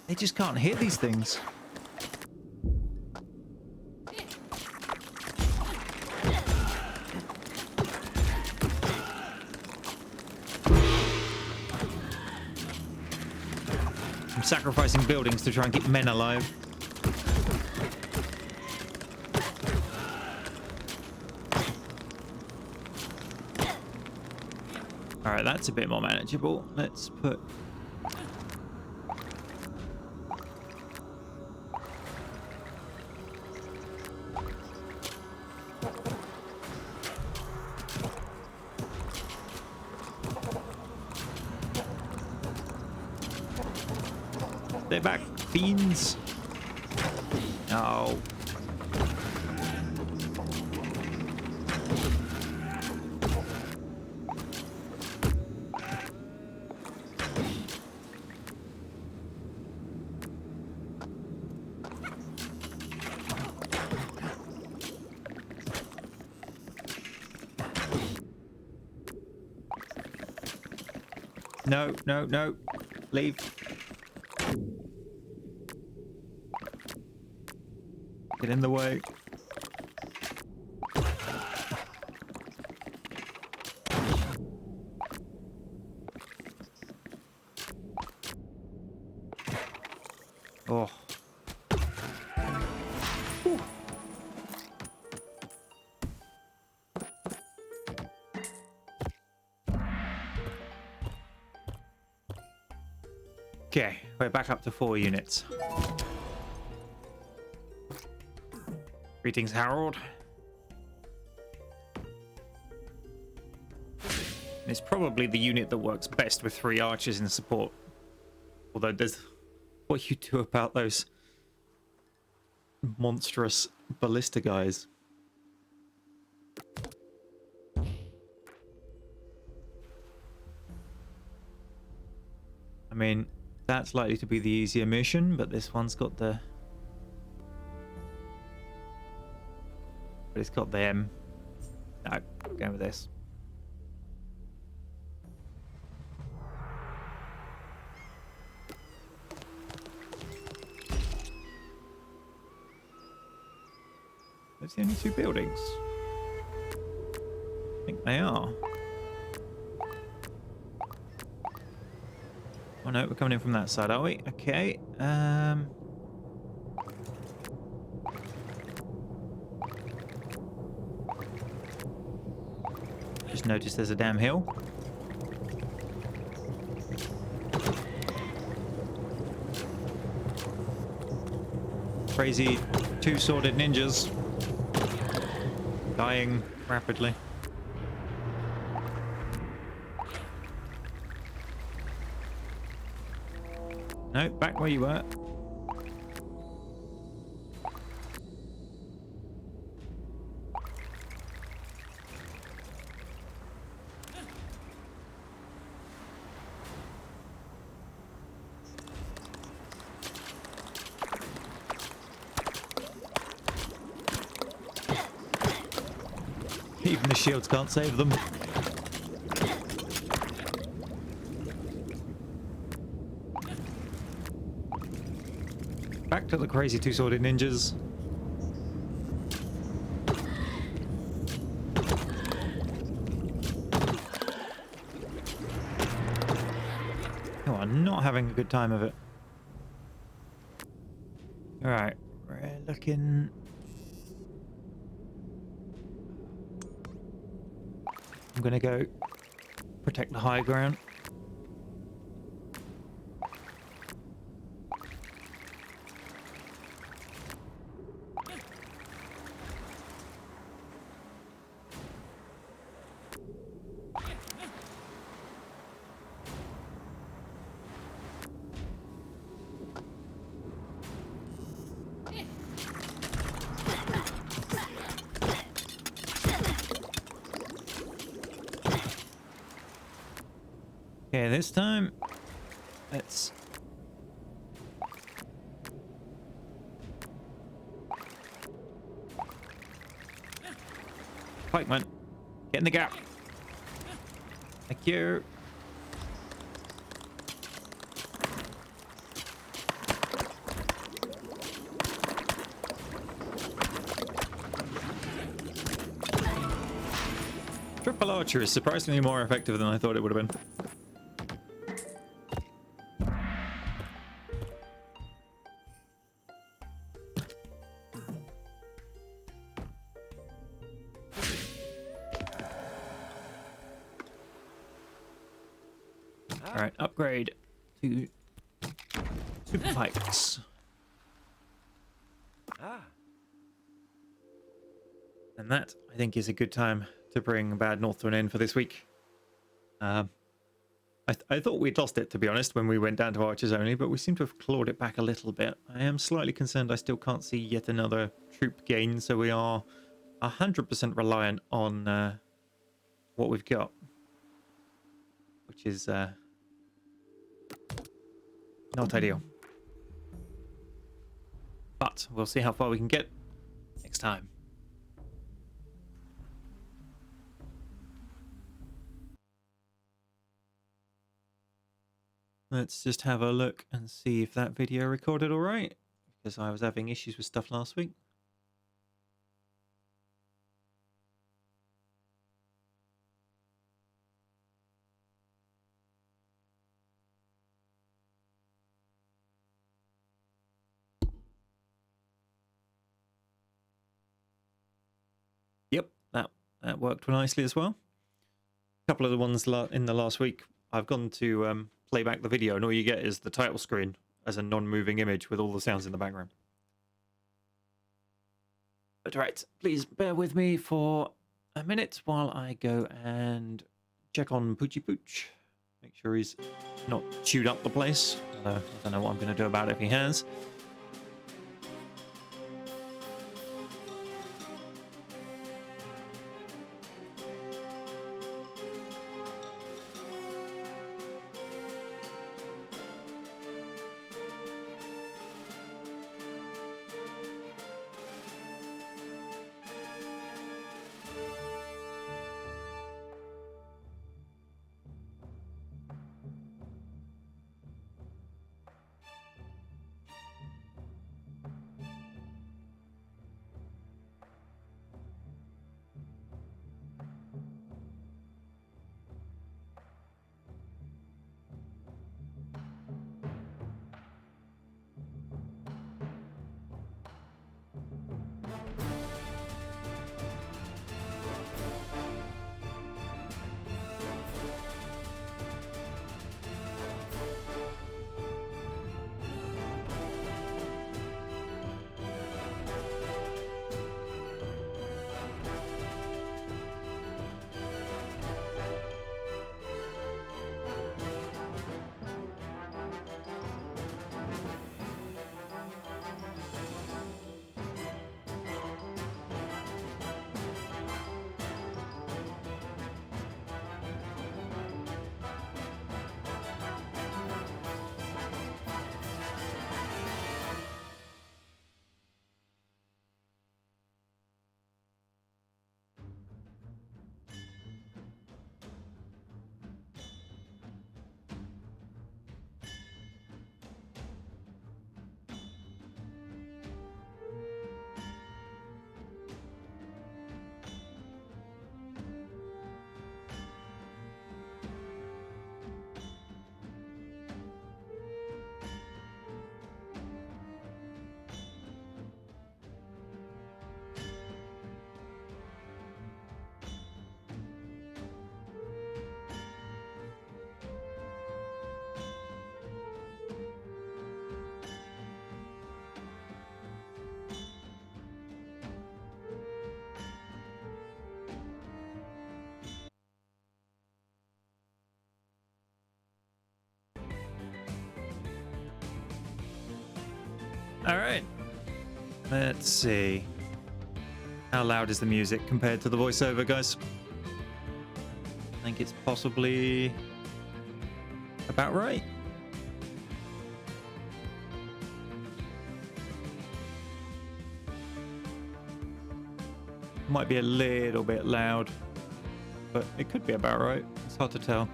They just can't hit these things. I'm sacrificing buildings to try and keep men alive. Alright, that's a bit more manageable. Let's put... Stay back, fiends. No. No, no, no. Leave. Get in the way. Oh. Whew. Okay, we're back up to 4 units. Greetings, Harold. It's probably the unit that works best with 3 archers in support. Although there's what you do about those monstrous ballista guys. I mean, that's likely to be the easier mission, but this one's got the... But it's got them. No, I'm going with this. Those the only 2 buildings? I think they are. Oh no, we're coming in from that side, are we? Okay. Just noticed there's a damn hill. Crazy two-sworded ninjas dying rapidly. No, back where you were. Even the shields can't save them. Back to the crazy two-sworded ninjas. You are not having a good time of it. Alright, we're looking... I'm gonna go protect the high ground. Okay, this time, let's... Pikeman, get in the gap. Thank you. Triple archer is surprisingly more effective than I thought it would have been. Alright, upgrade to super pikes. And that, I think, is a good time to bring Bad Northwind in for this week. I thought we'd lost it, to be honest, when we went down to archers only, but we seem to have clawed it back a little bit. I am slightly concerned I still can't see yet another troop gain, so we are 100% reliant on what we've got, which is not ideal. But we'll see how far we can get next time. Let's just have a look and see if that video recorded all right, because I was having issues with stuff last week. Yep, that worked nicely as well. A couple of the ones in the last week, I've gone to play back the video, and all you get is the title screen as a non-moving image with all the sounds in the background. But right, please bear with me for a minute while I go and check on Poochie Pooch. Make sure he's not chewed up the place. I don't know what I'm going to do about it if he has. All right. Let's see. How loud is the music compared to the voiceover, guys? I think it's possibly about right. Might be a little bit loud, but it could be about right. It's hard to tell.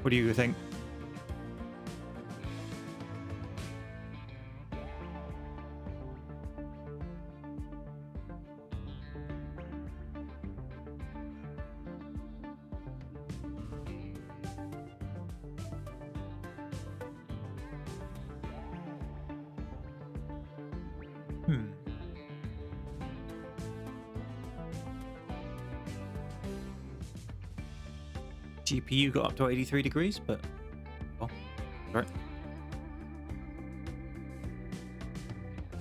What do you think? GPU got up to 83 degrees, but oh, right.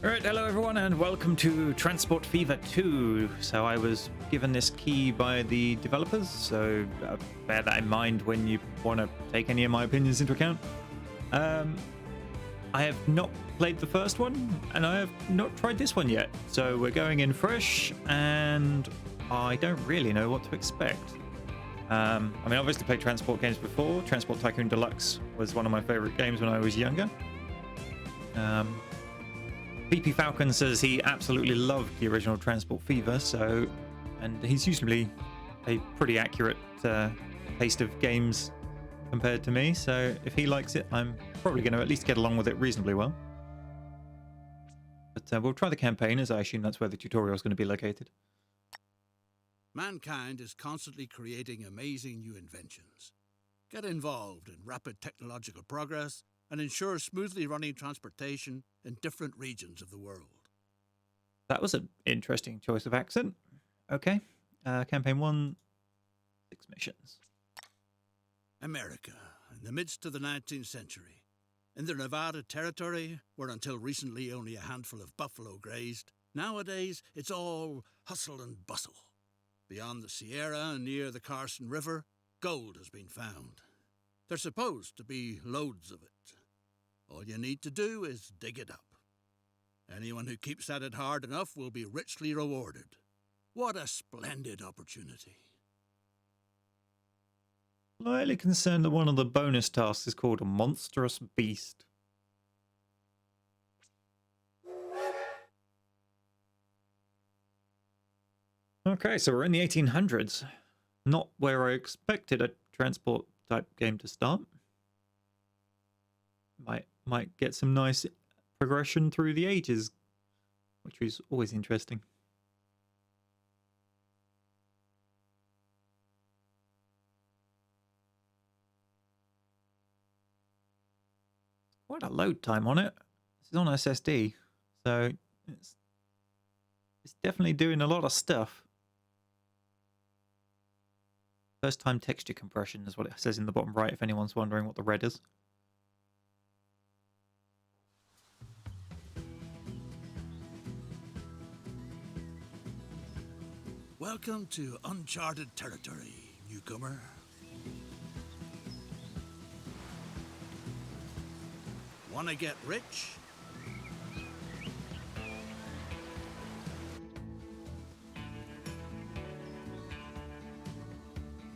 All right, hello everyone, and welcome to Transport Fever 2. So I was given this key by the developers, so bear that in mind when you want to take any of my opinions into account. I have not played the first one, and I have not tried this one yet. So we're going in fresh, and I don't really know what to expect. I mean, obviously played transport games before. Transport Tycoon Deluxe was one of my favorite games when I was younger. BP Falcon says he absolutely loved the original Transport Fever, so, and he's usually a pretty accurate taste of games compared to me, so if he likes it, I'm probably going to at least get along with it reasonably well. But we'll try the campaign, as I assume that's where the tutorial is going to be located. Mankind is constantly creating amazing new inventions. Get involved in rapid technological progress and ensure smoothly running transportation in different regions of the world. That was an interesting choice of accent. Okay. Campaign 1, 6 missions. America, in the midst of the 19th century. In the Nevada Territory, where until recently only a handful of buffalo grazed, nowadays it's all hustle and bustle. Beyond the Sierra and near the Carson River, gold has been found. There's supposed to be loads of it. All you need to do is dig it up. Anyone who keeps at it hard enough will be richly rewarded. What a splendid opportunity. Slightly concerned that one of the bonus tasks is called a monstrous beast. Okay, so we're in the 1800s. Not where I expected a transport type game to start. Might get some nice progression through the ages, which is always interesting. Quite a load time on it. This is on SSD, so it's definitely doing a lot of stuff. First time texture compression is what it says in the bottom right, if anyone's wondering what the red is. Welcome to uncharted territory, newcomer. Wanna get rich?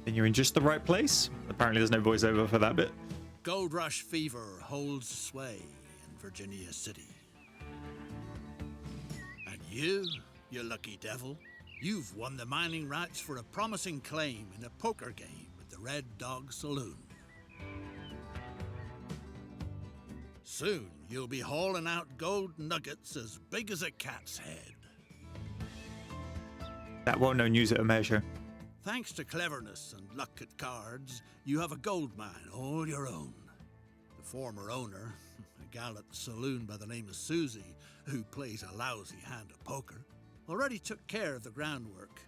Then you're in just the right place. Apparently there's no voiceover for that bit. Gold rush fever holds sway in Virginia City. And you lucky devil, you've won the mining rights for a promising claim in a poker game at the Red Dog Saloon. Soon you'll be hauling out gold nuggets as big as a cat's head. That well-known user to measure. Thanks to cleverness and luck at cards, you have a gold mine all your own. The former owner, a gal at the saloon by the name of Susie, who plays a lousy hand of poker, already took care of the groundwork.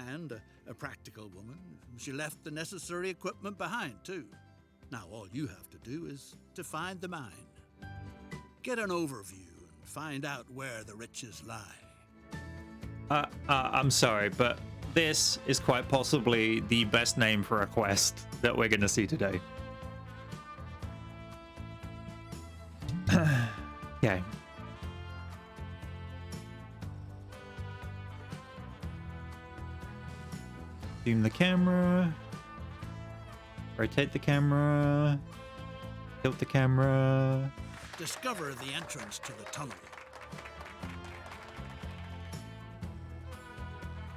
And a practical woman, she left the necessary equipment behind too. Now all you have to do is to find the mine. Get an overview and find out where the riches lie. I'm sorry, but this is quite possibly the best name for a quest that we're going to see today. Okay. Zoom the camera. Rotate the camera. Tilt the camera. Discover the entrance to the tunnel.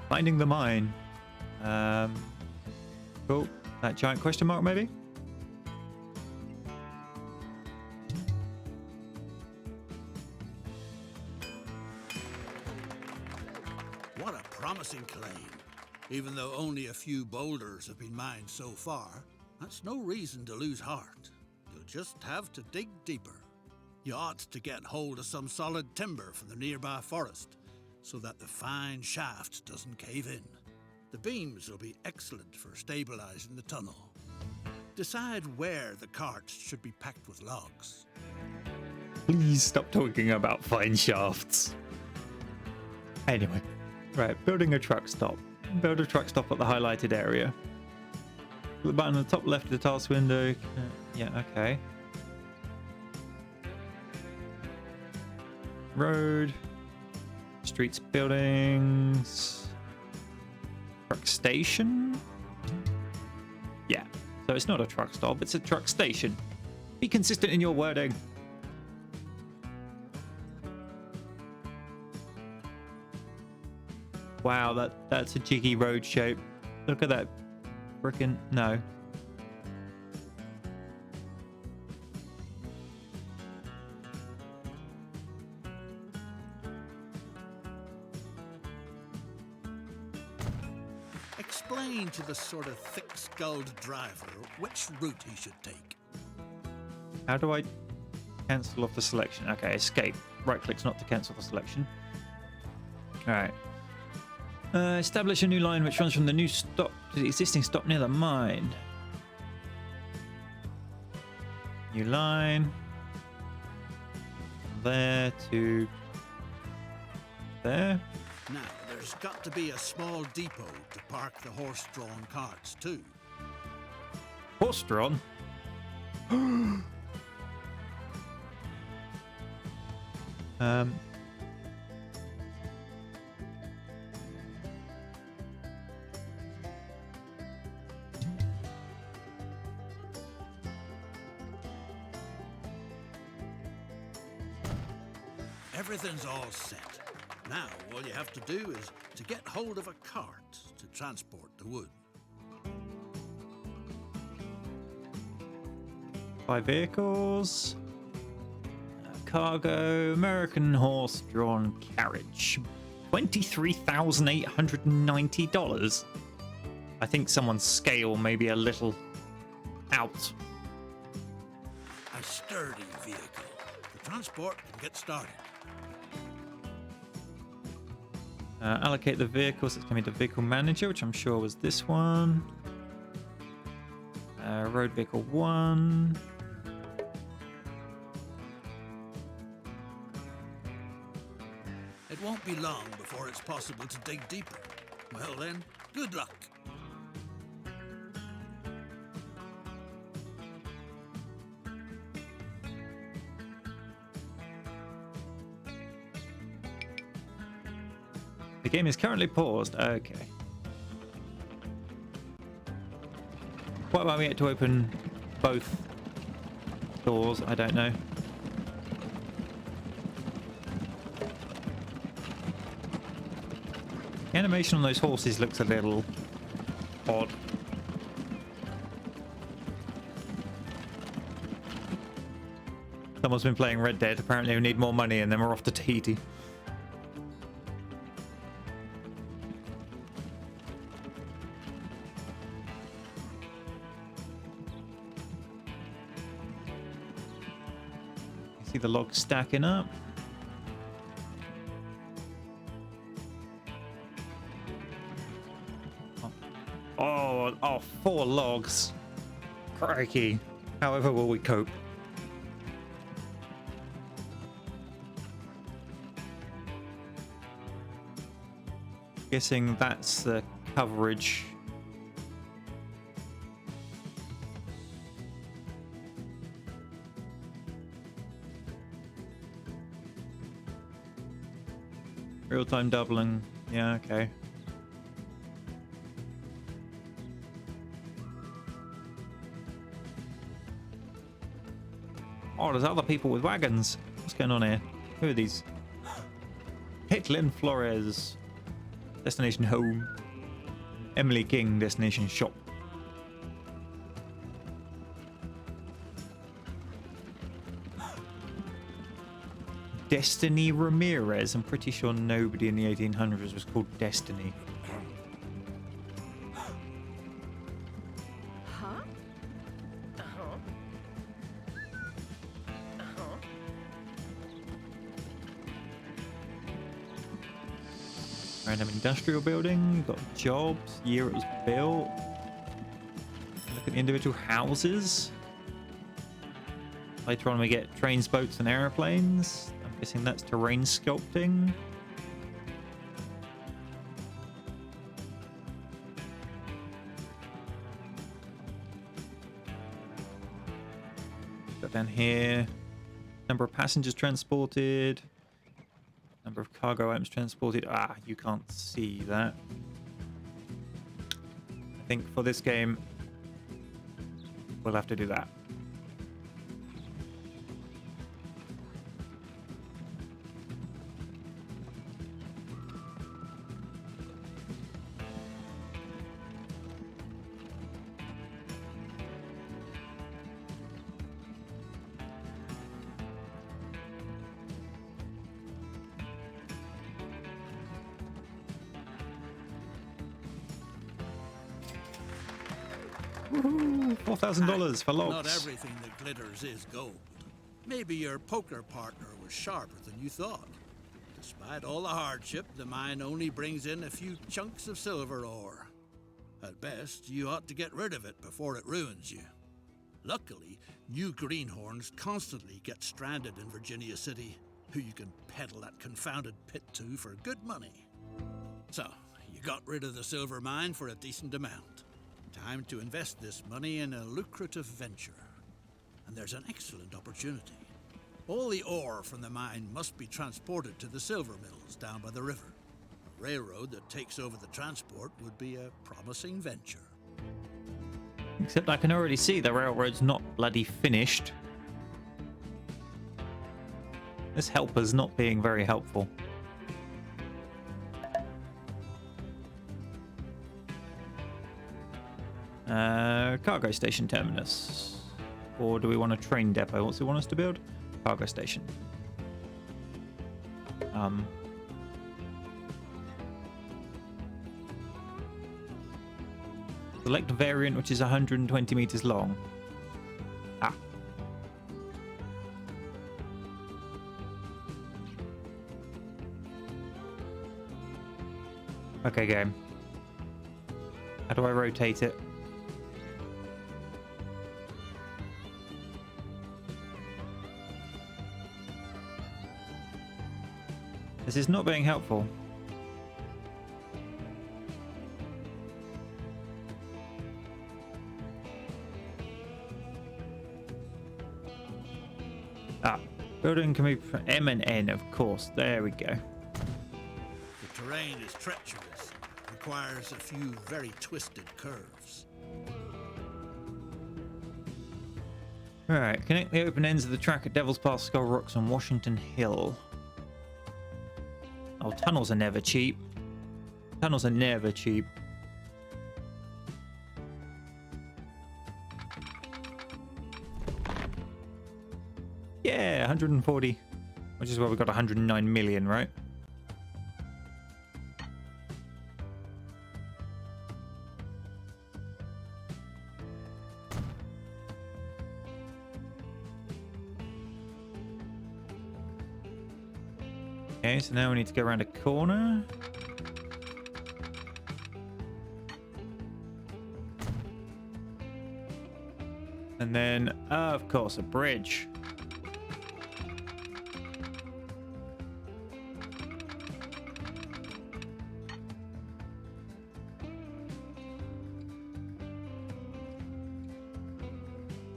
Finding the mine. Cool. That giant question mark, maybe? What a promising claim. Even though only a few boulders have been mined so far, that's no reason to lose heart. You'll just have to dig deeper. You ought to get hold of some solid timber from the nearby forest, so that the fine shaft doesn't cave in. The beams will be excellent for stabilizing the tunnel. Decide where the carts should be packed with logs. Please stop talking about fine shafts. Anyway, right, building a truck stop. Build a truck stop at the highlighted area. The button on the top left of the task window. Yeah, okay. Road. Streets, buildings. Truck station? Yeah. So it's not a truck stop, it's a truck station. Be consistent in your wording. Wow, that's a jiggy road shape. Look at that. Frickin' no. Explain to the sort of thick-skulled driver which route he should take. How do I cancel off the selection? Okay, escape. Right click's not to cancel the selection. Alright. Establish a new line which runs from the new stop to the existing stop near the mine. New line. There to there. Now, there's got to be a small depot to park the horse-drawn carts, too. Horse-drawn? Everything's all set. Now, all you have to do is to get hold of a cart to transport the wood. 5 vehicles. Cargo. American horse-drawn carriage. $23,890. I think someone's scale may be a little out. A sturdy vehicle. The transport can get started. Allocate the vehicles. It's going to be the vehicle manager, which I'm sure was this one. Road vehicle 1. It won't be long before it's possible to dig deeper. Well then, good luck. The game is currently paused. Okay. What about we get to open both doors? I don't know. The animation on those horses looks a little odd. Someone's been playing Red Dead. Apparently we need more money and then we're off to Tahiti. See the logs stacking up. Oh, 4 logs. Crikey. However will we cope? Guessing that's the coverage. Real-time doubling. Yeah, okay. Oh, there's other people with wagons. What's going on here? Who are these? Hitlin Flores. Destination home. Emily King, destination shop. Destiny Ramirez. I'm pretty sure nobody in the 1800s was called Destiny. Huh? Uh-huh. Uh-huh. Random industrial building. Got jobs. Year it was built. Look at the individual houses. Later on we get trains, boats and airplanes. I'm guessing that's terrain sculpting. Got down here. Number of passengers transported. Number of cargo items transported. Ah, you can't see that. I think for this game, we'll have to do that. $4,000 for Not logs. everything that glitters is gold. Maybe your poker partner was sharper than you thought. Despite all the hardship, the mine only brings in a few chunks of silver ore. At best, you ought to get rid of it before it ruins you. Luckily, new greenhorns constantly get stranded in Virginia City, who you can peddle that confounded pit to for good money. So, you got rid of the silver mine for a decent amount. Time to invest this money in a lucrative venture. And there's an excellent opportunity. All the ore from the mine must be transported to the silver mills down by the river. A railroad that takes over the transport would be a promising venture. Except I can already see the railroad's not bloody finished. This helper's not being very helpful. Cargo station terminus. Or do we want a train depot? What's it want us to build? Cargo station. Select variant which is 120 meters long. Ah. Okay, game. How do I rotate it? This is not being helpful. Ah, building can be M and N, of course. There we go. The terrain is treacherous, requires a few very twisted curves. Alright, connect the open ends of the track at Devil's Pass, Skull Rocks, and Washington Hill. Oh, tunnels are never cheap. Tunnels are never cheap. Yeah, 140. Which is why we got 109 million, right? Okay, so now we need to go around a corner. And then, of course, a bridge.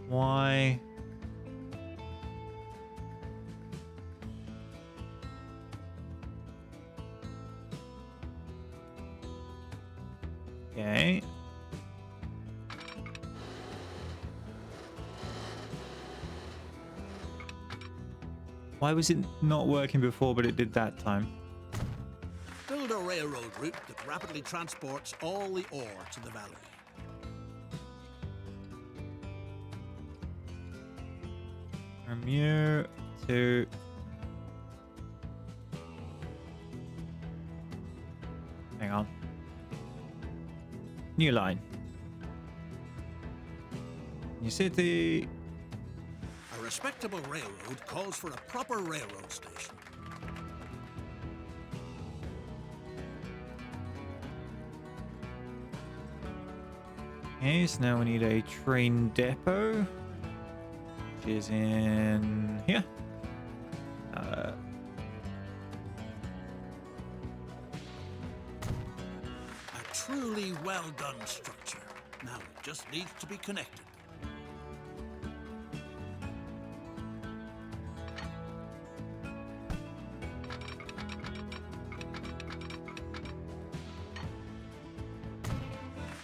Why? Okay. Why was it not working before, but it did that time? Build a railroad route that rapidly transports all the ore to the valley. From you to... Hang on. New line. New city. A respectable railroad calls for a proper railroad station. Okay, so now we need a train depot, which is in here. A truly well done structure. Now it just needs to be connected.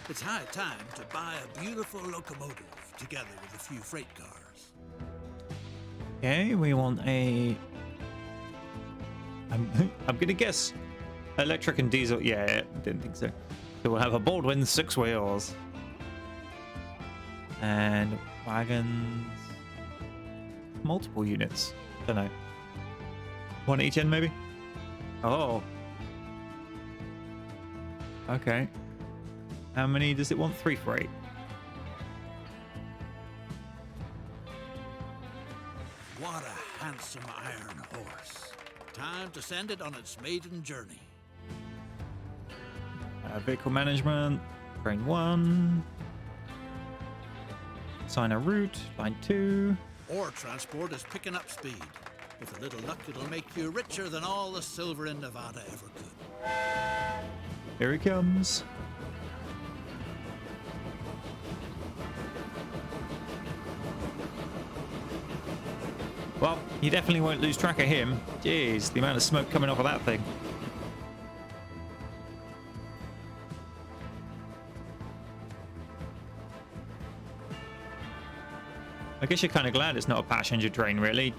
It's high time to buy a beautiful locomotive together with a few freight cars. Okay, we want a... I'm gonna guess electric and diesel. Yeah, didn't think so. So we'll have a Baldwin 6 wheels. And wagons. Multiple units. Don't know. One at each end, maybe? Oh. Okay. How many does it want? 3 freight. What a handsome iron horse. Time to send it on its maiden journey. Vehicle management. Train 1. Assign a route. Line 2. Ore transport is picking up speed. With a little luck, it'll make you richer than all the silver in Nevada ever could. Here he comes. Well, you definitely won't lose track of him. Jeez, the amount of smoke coming off of that thing. I guess you're kind of glad it's not a passenger train, really.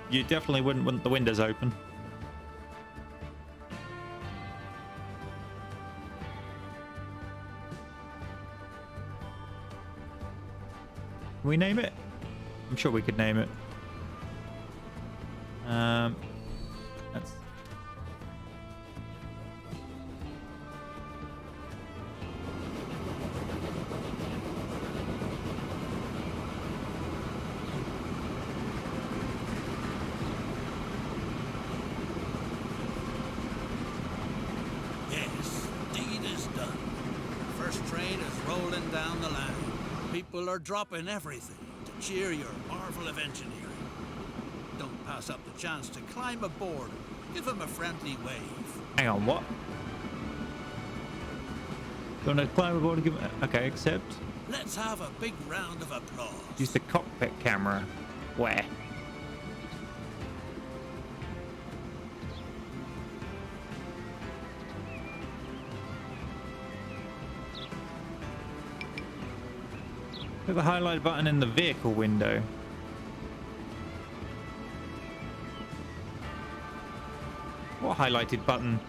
You definitely wouldn't want the windows open. Can we name it? I'm sure we could name it. That's... Yes, deed is done. First train is rolling down the line. People are dropping everything to cheer your marvel of engineering. Don't pass up the chance to climb aboard. Give them a friendly wave. Hang on, what? You want to climb aboard and give... Okay, accept. Let's have a big round of applause. Use the cockpit camera. Where? Put the highlight button in the vehicle window. What highlighted button?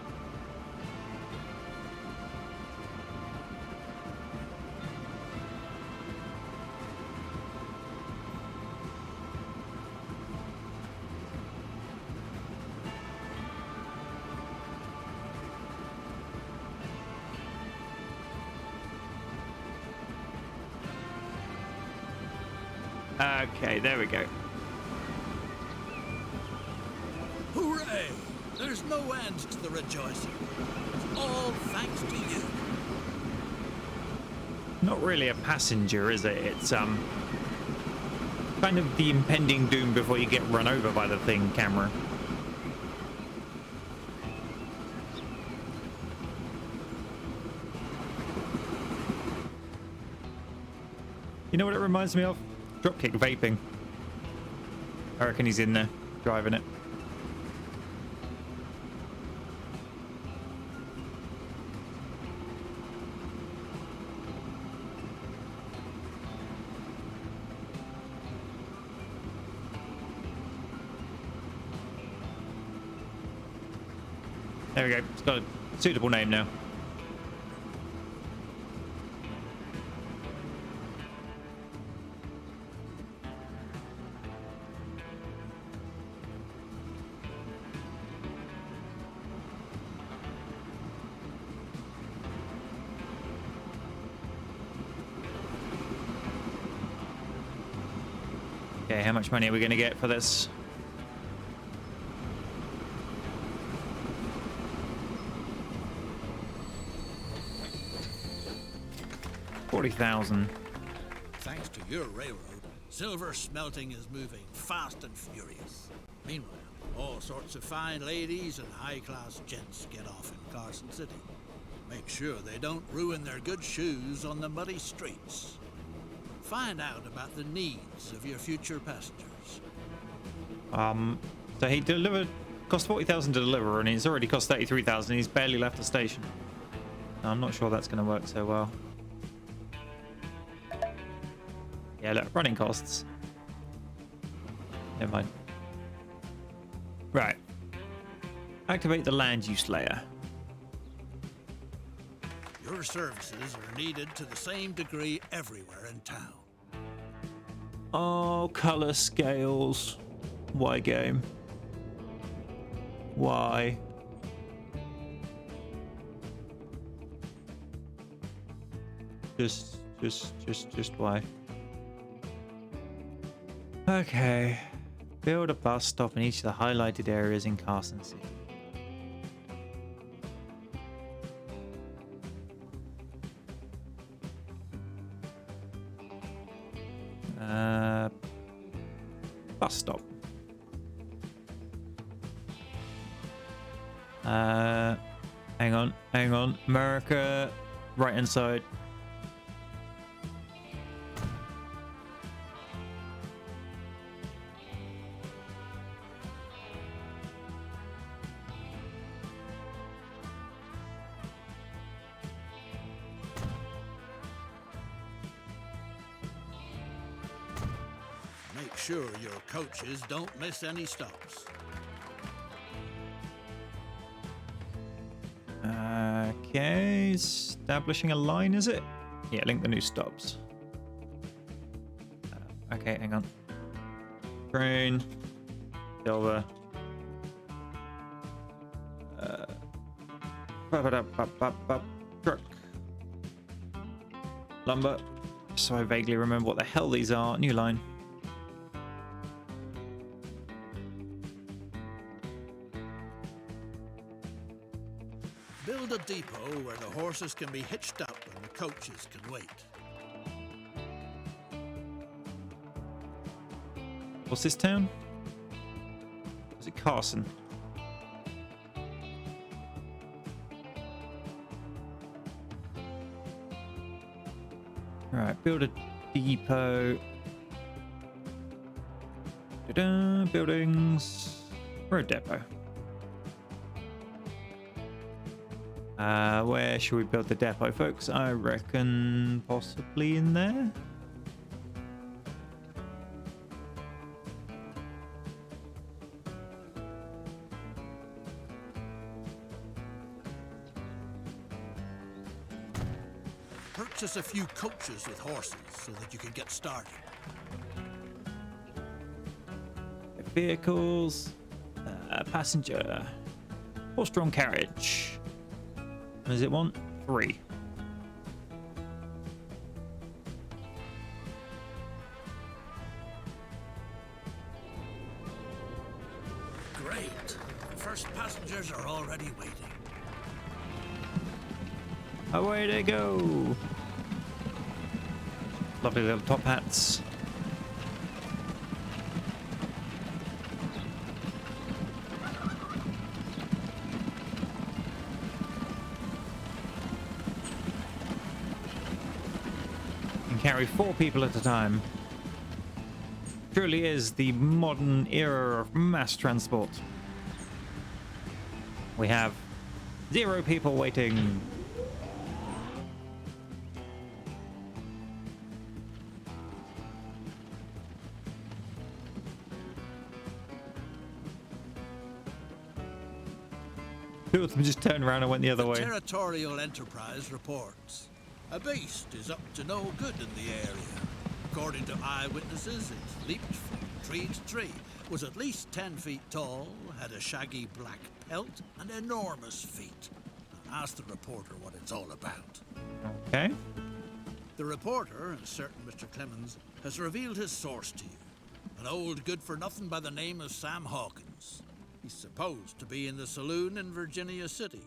Okay, there we go. Hooray! There's no end to the rejoicing. It's all thanks to you. Not really a passenger, is it? It's kind of the impending doom before you get run over by the thing camera. You know what it reminds me of? Dropkick vaping. I reckon he's in there driving it. There we go. It's got a suitable name now. Okay, how much money are we going to get for this? $40,000. Thanks to your railroad, silver smelting is moving fast and furious. Meanwhile, all sorts of fine ladies and high-class gents get off in Carson City. Make sure they don't ruin their good shoes on the muddy streets. Find out about the needs of your future passengers. So he delivered, cost 40,000 to deliver, and he's already cost 33,000. He's barely left the station. I'm not sure that's going to work so well. Yeah, look, running costs. Never mind. Right. Activate the land use layer. Your services are needed to the same degree everywhere in town. Oh, color scales. Why game? Why? Just why? Okay. Build a bus stop in each of the highlighted areas in Carson City. Bus stop. Hang on. America, right hand side. Make sure your coaches don't miss any stops. Okay, establishing a line, is it? Yeah, link the new stops. Okay, hang on. Train, silver. Truck. Lumber. So I vaguely remember what the hell these are. New line. Build a depot where the horses can be hitched up and the coaches can wait. What's this town? Is it Carson? Right, build a depot. Ta-da, buildings. Road depot. Where should we build the depot, folks? I reckon possibly in there. Purchase a few coaches with horses so that you can get started. Vehicles, passenger, horse-drawn carriage. What does it want? 3. Great. The first passengers are already waiting. Away they go. Lovely little top hats. Can carry 4 people at a time. Truly is the modern era of mass transport. We have 0 people waiting. Two of them just turned around and went the other The way. Territorial Enterprise reports a beast is up to no good in the area. According to eyewitnesses, it leaped from tree to tree, was at least 10 feet tall, had a shaggy black pelt, and enormous feet. Ask the reporter what it's all about. Okay. The reporter, a certain Mr. Clemens, has revealed his source to you. An old good-for-nothing by the name of Sam Hawkins. He's supposed to be in the saloon in Virginia City.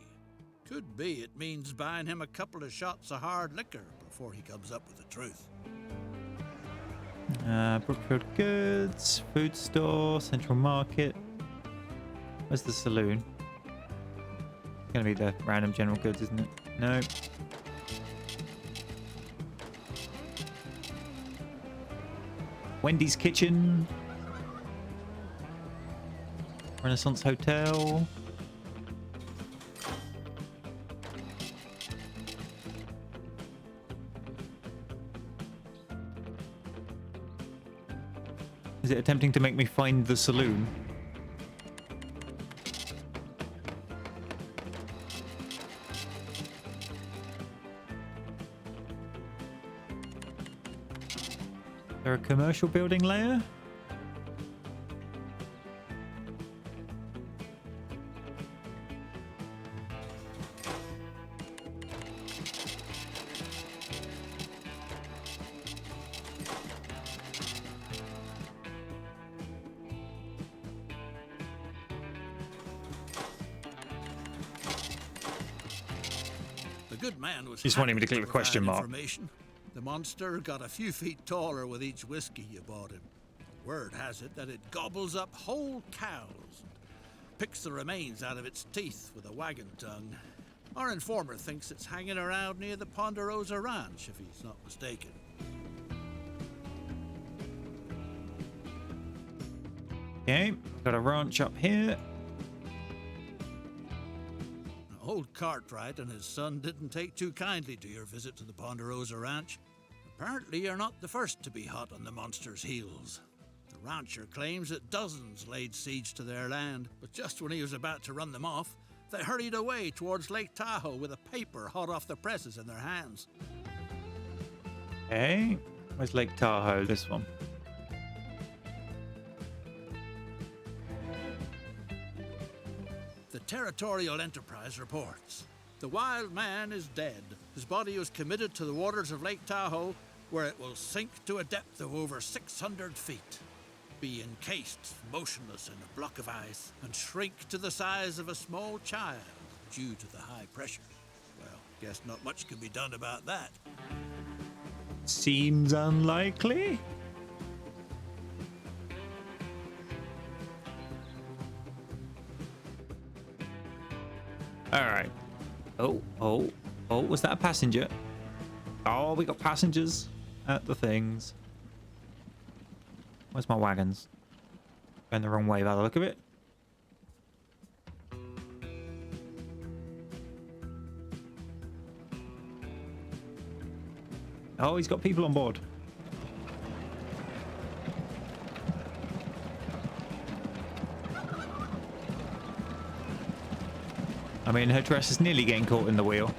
Could be it means buying him a couple of shots of hard liquor before he comes up with the truth. Brookfield Goods, food store, Central Market. Where's the saloon? It's gonna be the random general goods, isn't it? No. Wendy's Kitchen. Renaissance Hotel. Is it attempting to make me find the saloon? Is there a commercial building layer? The good man was Just wanting me to happy click the question provide mark. information. The monster got a few feet taller with each whiskey you bought him. Word has it that it gobbles up whole cows and picks the remains out of its teeth with a wagon tongue. Our informer thinks it's hanging around near the Ponderosa Ranch, if he's not mistaken. Okay, got a ranch up here. Old Cartwright and his son didn't take too kindly to your visit to the Ponderosa Ranch. Apparently, you're not the first to be hot on the monster's heels. The rancher claims that dozens laid siege to their land, but just when he was about to run them off, they hurried away towards Lake Tahoe with a paper hot off the presses in their hands. Okay, where's Lake Tahoe? This one. The Territorial Enterprise reports. The wild man is dead. His body was committed to the waters of Lake Tahoe, where it will sink to a depth of over 600 feet, be encased motionless in a block of ice, and shrink to the size of a small child due to the high pressure. Well, guess not much can be done about that. Seems unlikely. All right. Oh, was that a passenger? Oh, we got passengers at the things. Where's my wagons? Going the wrong way by the look of it. Oh, he's got people on board. I mean, her dress is nearly getting caught in the wheel.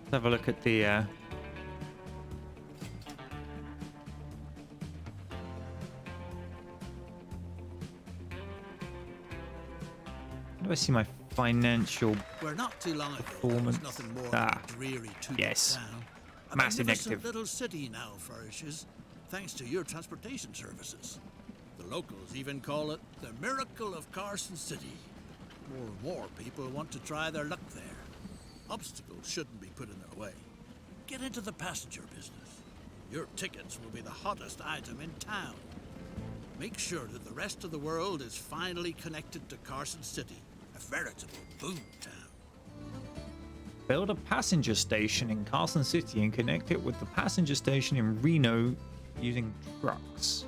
Let's have a look at the... How do I see my financial... Where not too long ago, there Performance. was nothing more Ah, than a dreary two-bit yes. town. A Massive magnificent negative. little city now flourishes, thanks to your transportation services. The locals even call it the miracle of Carson City. More and more people want to try their luck there. Obstacles shouldn't be put in their way. Get into the passenger business. Your tickets will be the hottest item in town. Make sure that the rest of the world is finally connected to Carson City, a veritable boom town. Build a passenger station in Carson City and connect it with the passenger station in Reno using trucks.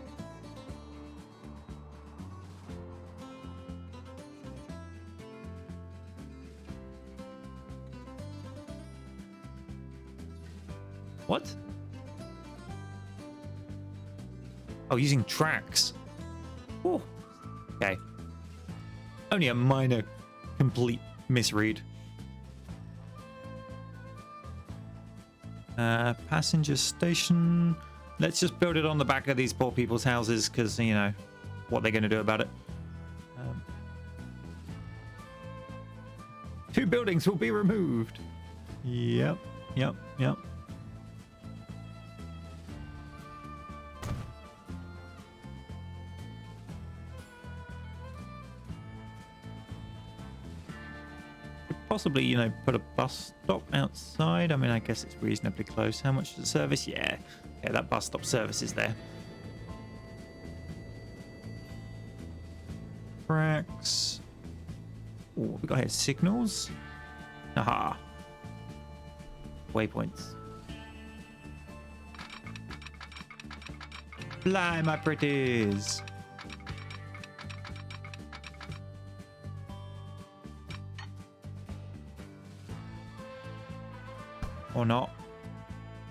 What? Oh, using tracks. Oh, okay. Only a minor, complete misread. Passenger station. Let's just build it on the back of these poor people's houses because, you know, what they're going to do about it. 2 buildings will be removed. Yep. Possibly, you know, put a bus stop outside. I mean, I guess it's reasonably close. How much does it service? Yeah, that bus stop service is there. Tracks. Oh, we got here signals. Aha. Waypoints. Fly, my pretties. Or not.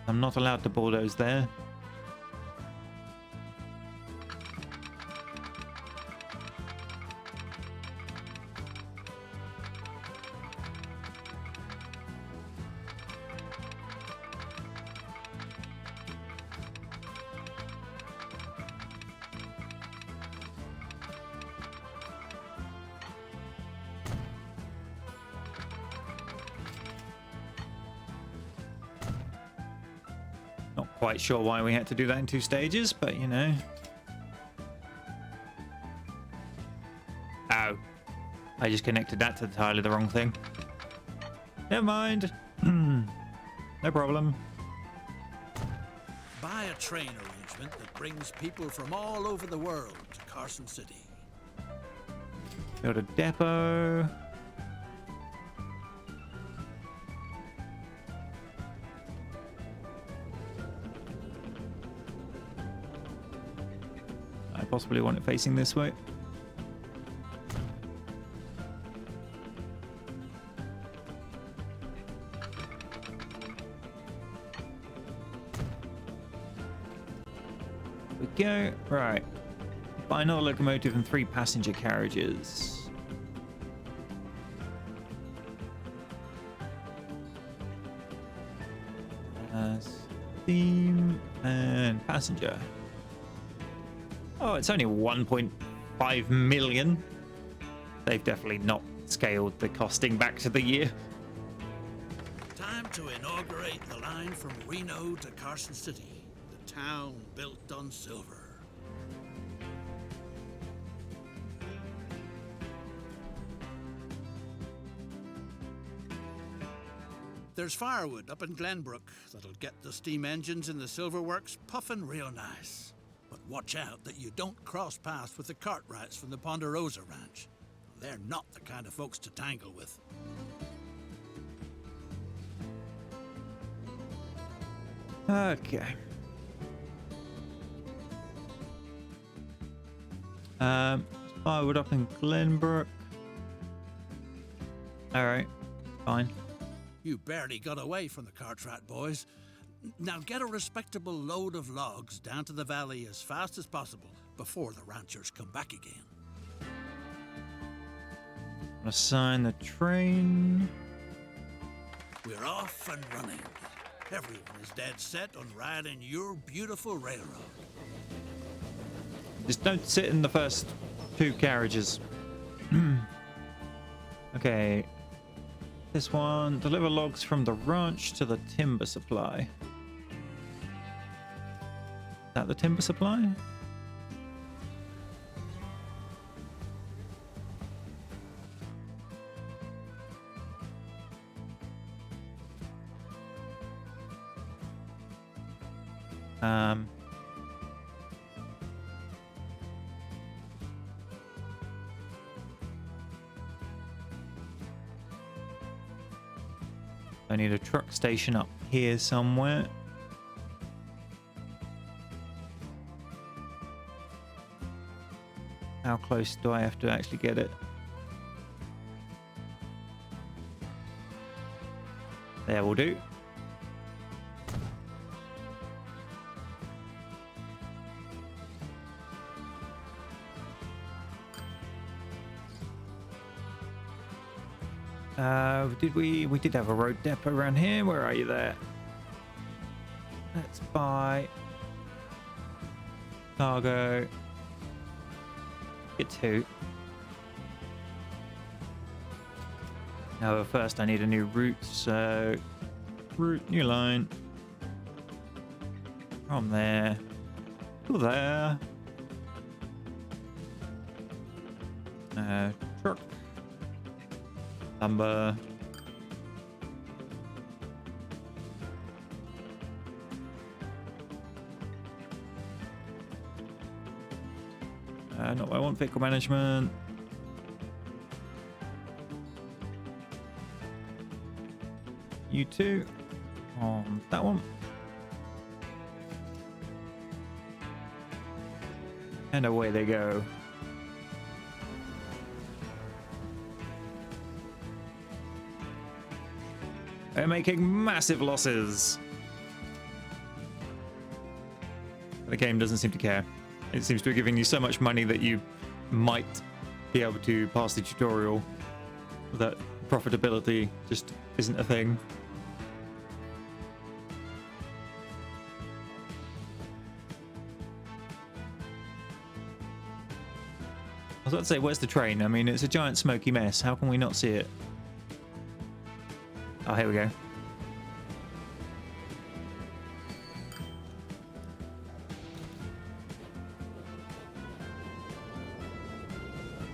I'm not allowed to bulldoze there. Quite sure why we had to do that in 2 stages, but you know. Ow. I just connected that to entirely the wrong thing. Never mind. No problem. Buy a train arrangement that brings people from all over the world to Carson City. Build a depot. Possibly want it facing this way. There we go. Right. Buy another locomotive and 3 passenger carriages. Steam and passenger. Oh, it's only 1.5 million. They've definitely not scaled the costing back to the year. Time to inaugurate the line from Reno to Carson City, the town built on silver. There's firewood up in Glenbrook that'll get the steam engines in the silver works puffing real nice. But watch out that you don't cross paths with the Cartwrights from the Ponderosa Ranch. They're not the kind of folks to tangle with. Okay. Firewood up in Glenbrook. Alright, fine. You barely got away from the Cartwright boys. Now get a respectable load of logs down to the valley as fast as possible before the ranchers come back again. Assign the train. We're off and running. Everyone is dead set on riding your beautiful railroad. Just don't sit in the first 2 carriages. Okay. This one. Deliver logs from the ranch to the timber supply. Is that the timber supply? I need a truck station up here somewhere. How close do I have to actually get it? There will do. Did we did have a road depot around here. Where are you there? Let's buy cargo. Get 2. However, first I need a new route, so route, new line. From there to there. Truck. Lumber. Not what I want, vehicle management. You two on that one. And away they go. They're making massive losses. The game doesn't seem to care. It seems to be giving you so much money that you might be able to pass the tutorial. That profitability just isn't a thing. I was about to say, where's the train? I mean, it's a giant smoky mess. How can we not see it? Oh, here we go.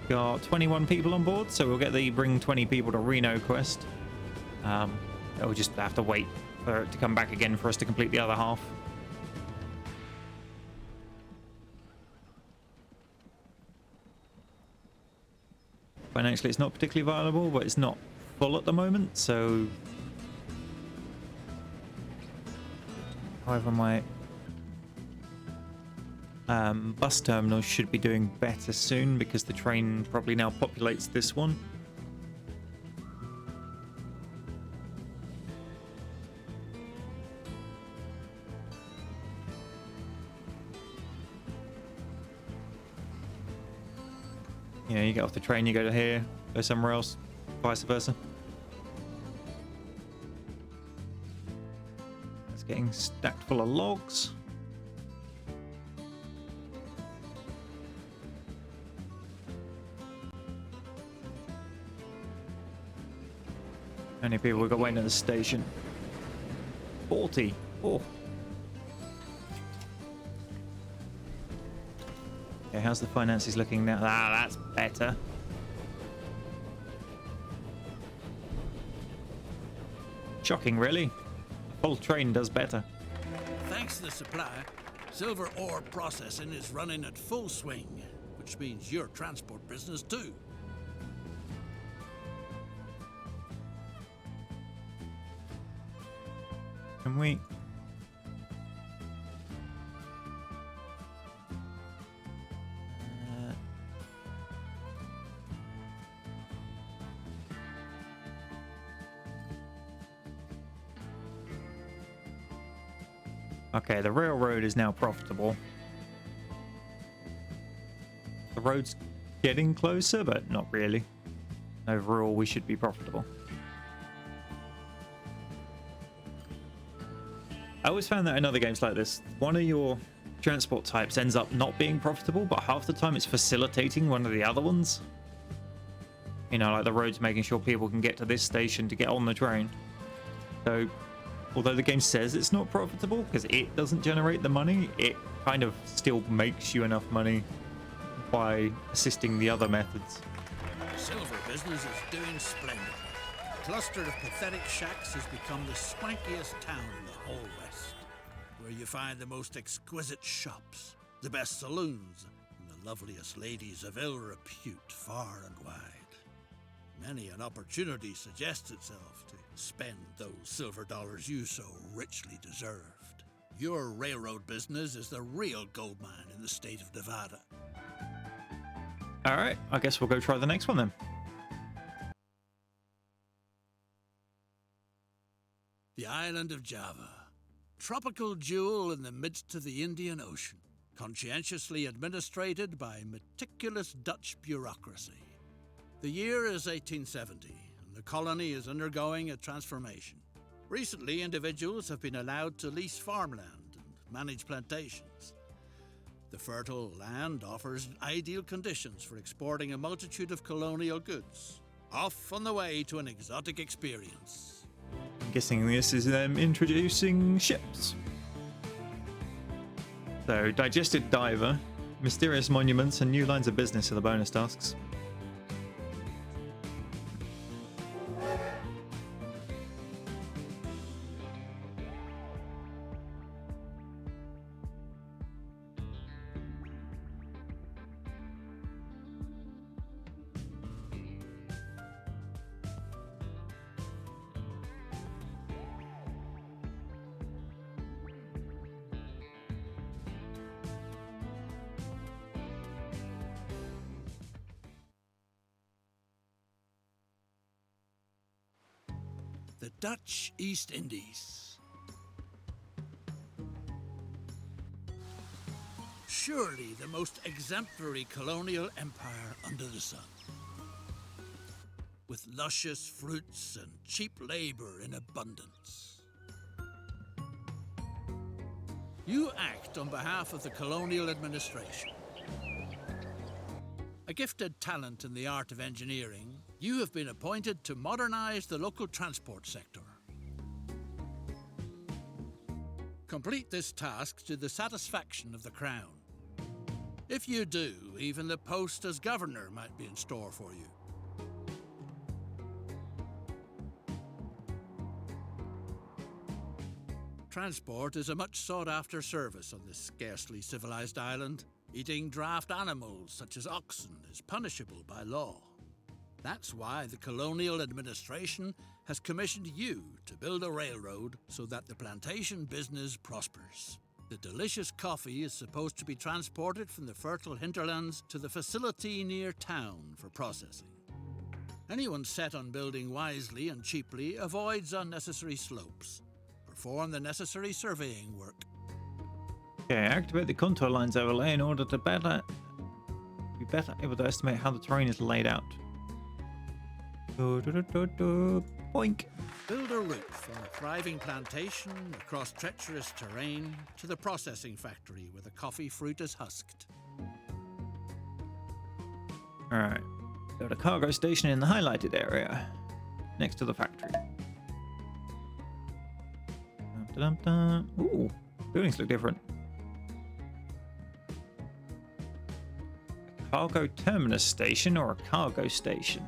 Got 21 people on board, so we'll get the bring 20 people to Reno quest. We'll just have to wait for it to come back again for us to complete the other half. Financially, it's not particularly viable, but it's not full at the moment, so... However, my bus terminal should be doing better soon because the train probably now populates this one. Yeah, you get off the train, you go to here, go somewhere else, vice versa. It's getting stacked full of logs. How many people we got waiting at the station? 40. Oh. Okay, how's the finances looking now? Ah, that's better. Shocking, really. A full train does better. Thanks to the supply, silver ore processing is running at full swing, which means your transport business too. Can we? Okay, the railroad is now profitable. The road's getting closer, but not really. Overall, we should be profitable. I always found that in other games like this, one of your transport types ends up not being profitable, but half the time it's facilitating one of the other ones. You know, like the road's making sure people can get to this station to get on the train. So, although the game says it's not profitable because it doesn't generate the money, it kind of still makes you enough money by assisting the other methods. The silver business is doing splendidly. The cluster of pathetic shacks has become the swankiest town in the whole West, where you find the most exquisite shops, the best saloons, and the loveliest ladies of ill repute far and wide. Many an opportunity suggests itself to spend those silver dollars you so richly deserved. Your railroad business is the real gold mine in the state of Nevada. All right, I guess we'll go try the next one then. The island of Java, tropical jewel in the midst of the Indian Ocean, conscientiously administrated by meticulous Dutch bureaucracy. The year is 1870, and the colony is undergoing a transformation. Recently, individuals have been allowed to lease farmland and manage plantations. The fertile land offers ideal conditions for exporting a multitude of colonial goods, off on the way to an exotic experience. I'm guessing this is them introducing ships. So, digested diver, mysterious monuments, and new lines of business are the bonus tasks. The Dutch East Indies. Surely the most exemplary colonial empire under the sun. With luscious fruits and cheap labor in abundance. You act on behalf of the colonial administration. A gifted talent in the art of engineering, you have been appointed to modernize the local transport sector. Complete this task to the satisfaction of the Crown. If you do, even the post as governor might be in store for you. Transport is a much sought-after service on this scarcely civilized island. Eating draft animals such as oxen is punishable by law. That's why the colonial administration has commissioned you to build a railroad so that the plantation business prospers. The delicious coffee is supposed to be transported from the fertile hinterlands to the facility near town for processing. Anyone set on building wisely and cheaply avoids unnecessary slopes. Perform the necessary surveying work. Okay, activate the contour lines overlay in order to be better able to estimate how the terrain is laid out. Boink. Build a route from a thriving plantation across treacherous terrain to the processing factory where the coffee fruit is husked. Alright. Build a cargo station in the highlighted area next to the factory. Dum-dum-dum. Ooh, buildings look different. A cargo terminus station or a cargo station?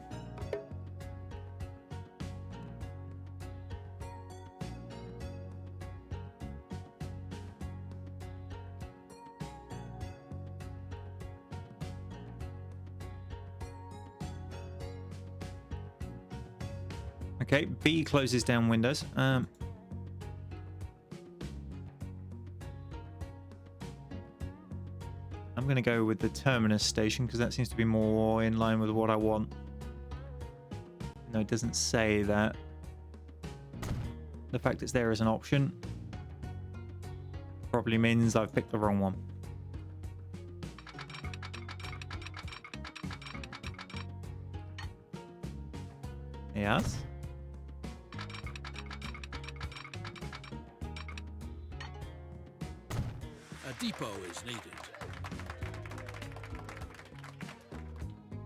Okay, B closes down windows. I'm going to go with the terminus station because that seems to be more in line with what I want. No, it doesn't say that. The fact it's there as an option probably means I've picked the wrong one. Yes. A depot is needed.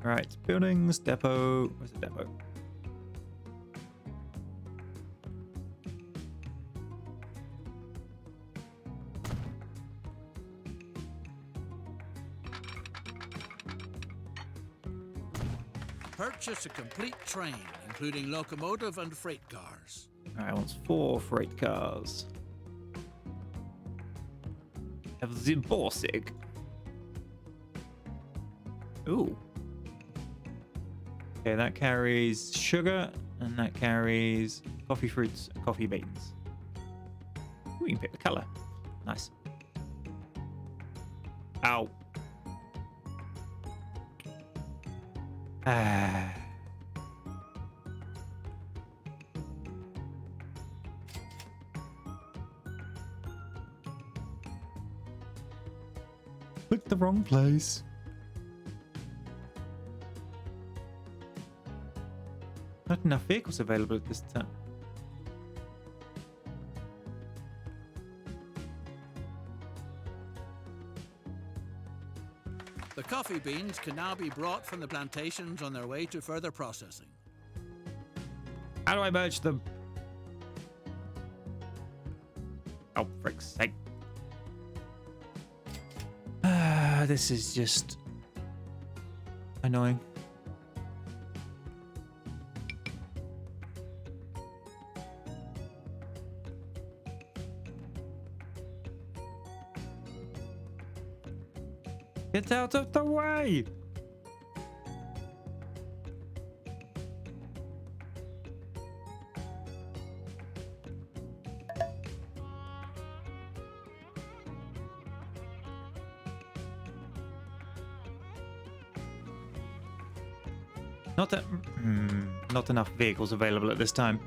Right, buildings, depot. Where's the depot? Purchase a complete train, including locomotive and freight cars. Alright, I want 4 freight cars. Have the Borsig. Ooh. Okay, that carries sugar, and that carries coffee fruits and coffee beans. Ooh, you can pick the color. Nice. Ow. Ah. Click the wrong place. Not enough vehicles available at this time. The coffee beans can now be brought from the plantations on their way to further processing. How do I merge them? Oh, frick's sake. This is just annoying. Get out of the way! Not enough vehicles available at this time.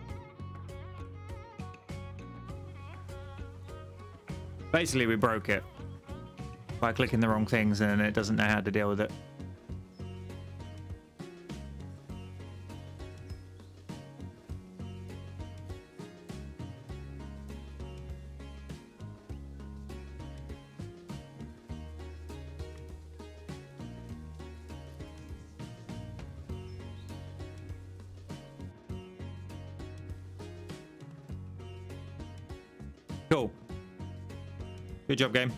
Basically, we broke it by clicking the wrong things and it doesn't know how to deal with it. Cool. Good job, game.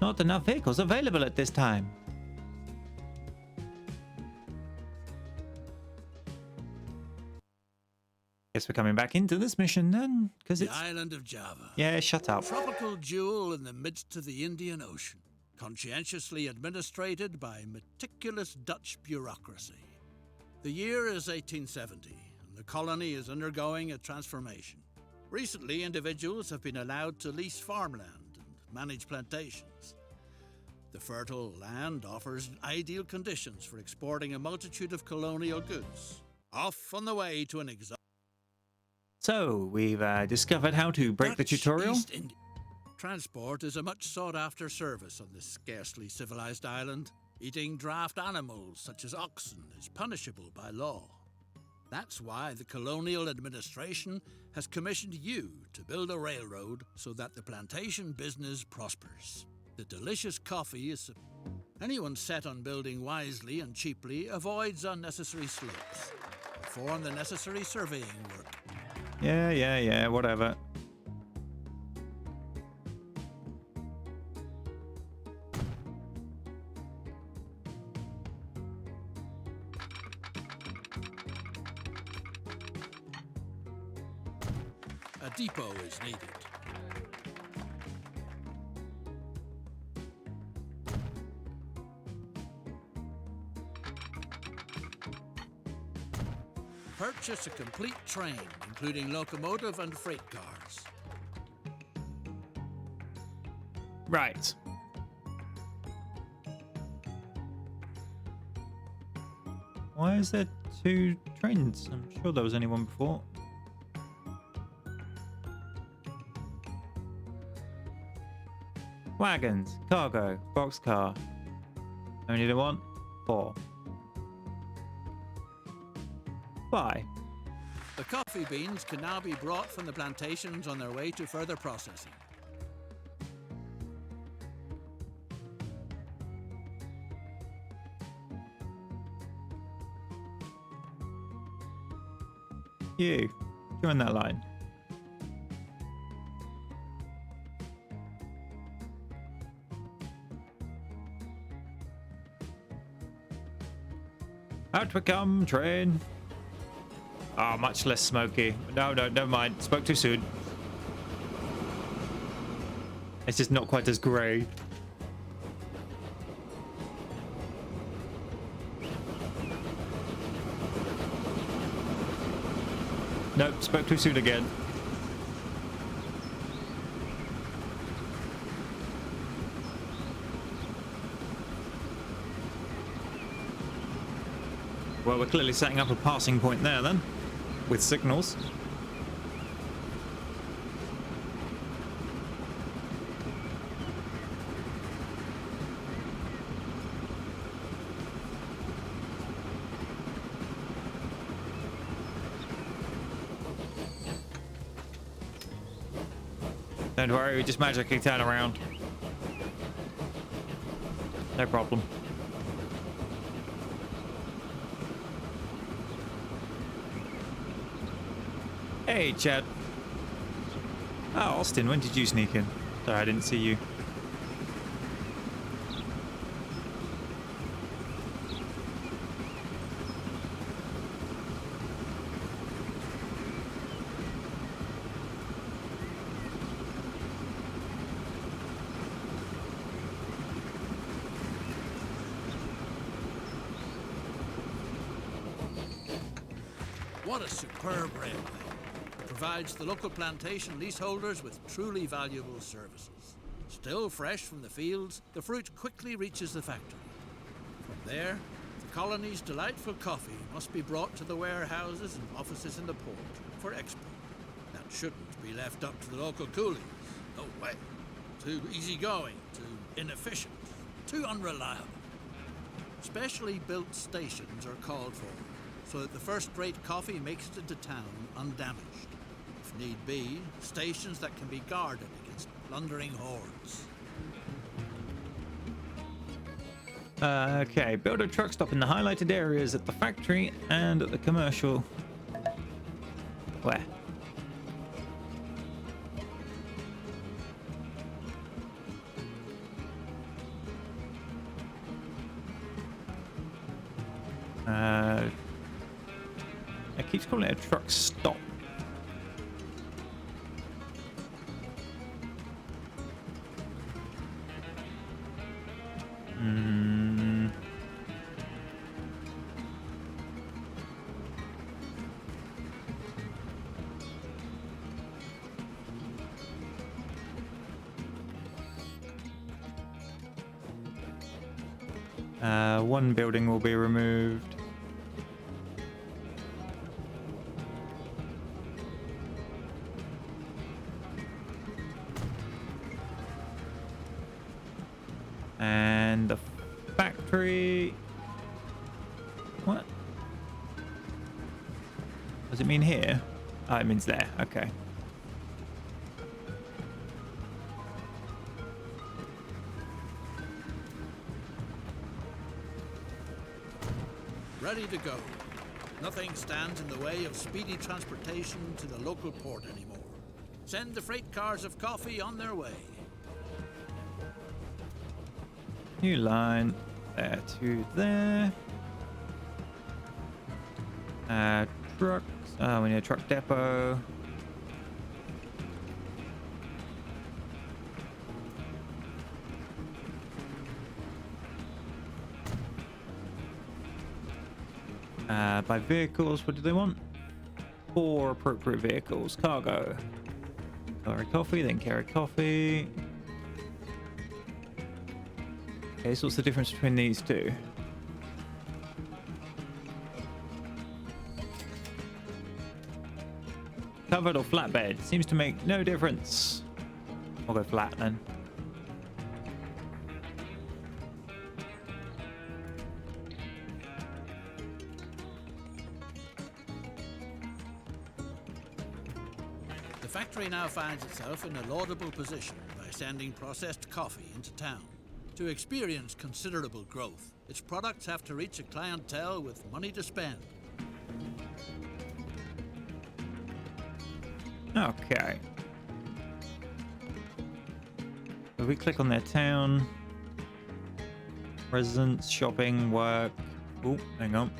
Not enough vehicles available at this time. Guess we're coming back into this mission then, because The it's... island of Java. Yeah, shut A up. tropical jewel in the midst of the Indian Ocean, conscientiously administrated by meticulous Dutch bureaucracy. The year is 1870, and the colony is undergoing a transformation. Recently, individuals have been allowed to lease farmland and manage plantations. The fertile land offers ideal conditions for exporting a multitude of colonial goods, off on the way to an exotic... So, we've discovered how to break the Dutch tutorial. East India. Transport is a much sought-after service on this scarcely civilized island. Eating draft animals such as oxen is punishable by law. That's why the colonial administration has commissioned you to build a railroad so that the plantation business prospers. The delicious coffee is... Anyone set on building wisely and cheaply avoids unnecessary slopes. Perform the necessary surveying work. Yeah, whatever. A depot is needed. Purchase a complete train, including locomotive and freight cars. Right. Why is there two trains? I'm sure there was only one before. Wagons, cargo, boxcar. Only the one? 4. Why? The coffee beans can now be brought from the plantations on their way to further processing. You, join that line. Out we come, train. Ah, much less smoky. No, never mind. Spoke too soon. It's just not quite as grey. Nope, spoke too soon again. Well, we're clearly setting up a passing point there then, with signals. Don't worry, we just magically turn around. No problem. Hey, Chad. Oh, Austin, when did you sneak in? Sorry, I didn't see you. What a superb railway. It provides the local plantation leaseholders with truly valuable services. Still fresh from the fields, the fruit quickly reaches the factory. From there, the colony's delightful coffee must be brought to the warehouses and offices in the port for export. That shouldn't be left up to the local coolies. No way. Too easygoing, too inefficient, too unreliable. Specially built stations are called for, so that the first-rate coffee makes it into town undamaged. If need be, stations that can be guarded against plundering hordes. Okay, build a truck stop in the highlighted areas at the factory and at the commercial. Where? It keeps calling it a truck stop. One building will be removed. And the factory... What? Does it mean here? Oh, it means there. Okay. Ready to go. Nothing stands in the way of speedy transportation to the local port anymore. Send the freight cars of coffee on their way. New line there to there. Trucks. Oh, we need a truck depot. By vehicles, what do they want? 4 appropriate vehicles. Cargo. Carry coffee, then carry coffee. Okay, so what's the difference between these two? Covered or flatbed? Seems to make no difference. I'll go flat then. The factory now finds itself in a laudable position by sending processed coffee into town. To experience considerable growth, its products have to reach a clientele with money to spend. Okay. If we click on their town, residents, shopping, work. Oh, hang on.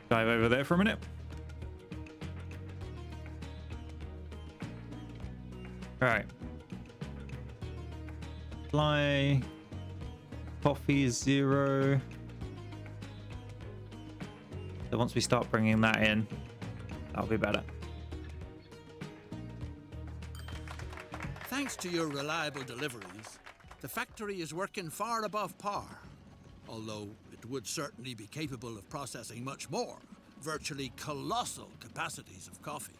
Dive over there for a minute. All right. Fly. Coffee is 0. So once we start bringing that in, that'll be better. Thanks to your reliable deliveries, The factory is working far above par, although it would certainly be capable of processing much more, virtually colossal capacities of coffee.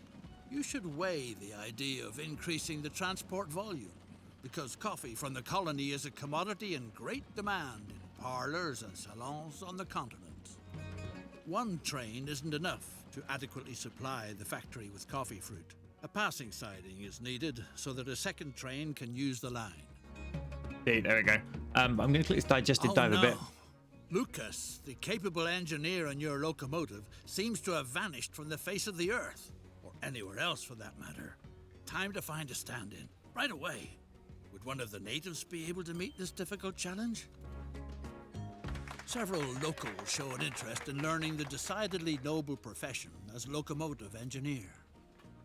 You should weigh the idea of increasing the transport volume, because coffee from the colony is a commodity in great demand in parlours and salons on the continent. One train isn't enough to adequately supply the factory with coffee fruit. A passing siding is needed so that a second train can use the line. See, there we go. I'm going to click this digestive dive a bit. Lucas, the capable engineer on your locomotive, seems to have vanished from the face of the earth, or anywhere else for that matter. Time to find a stand-in, right away. Would one of the natives be able to meet this difficult challenge? Several locals show an interest in learning the decidedly noble profession as locomotive engineer.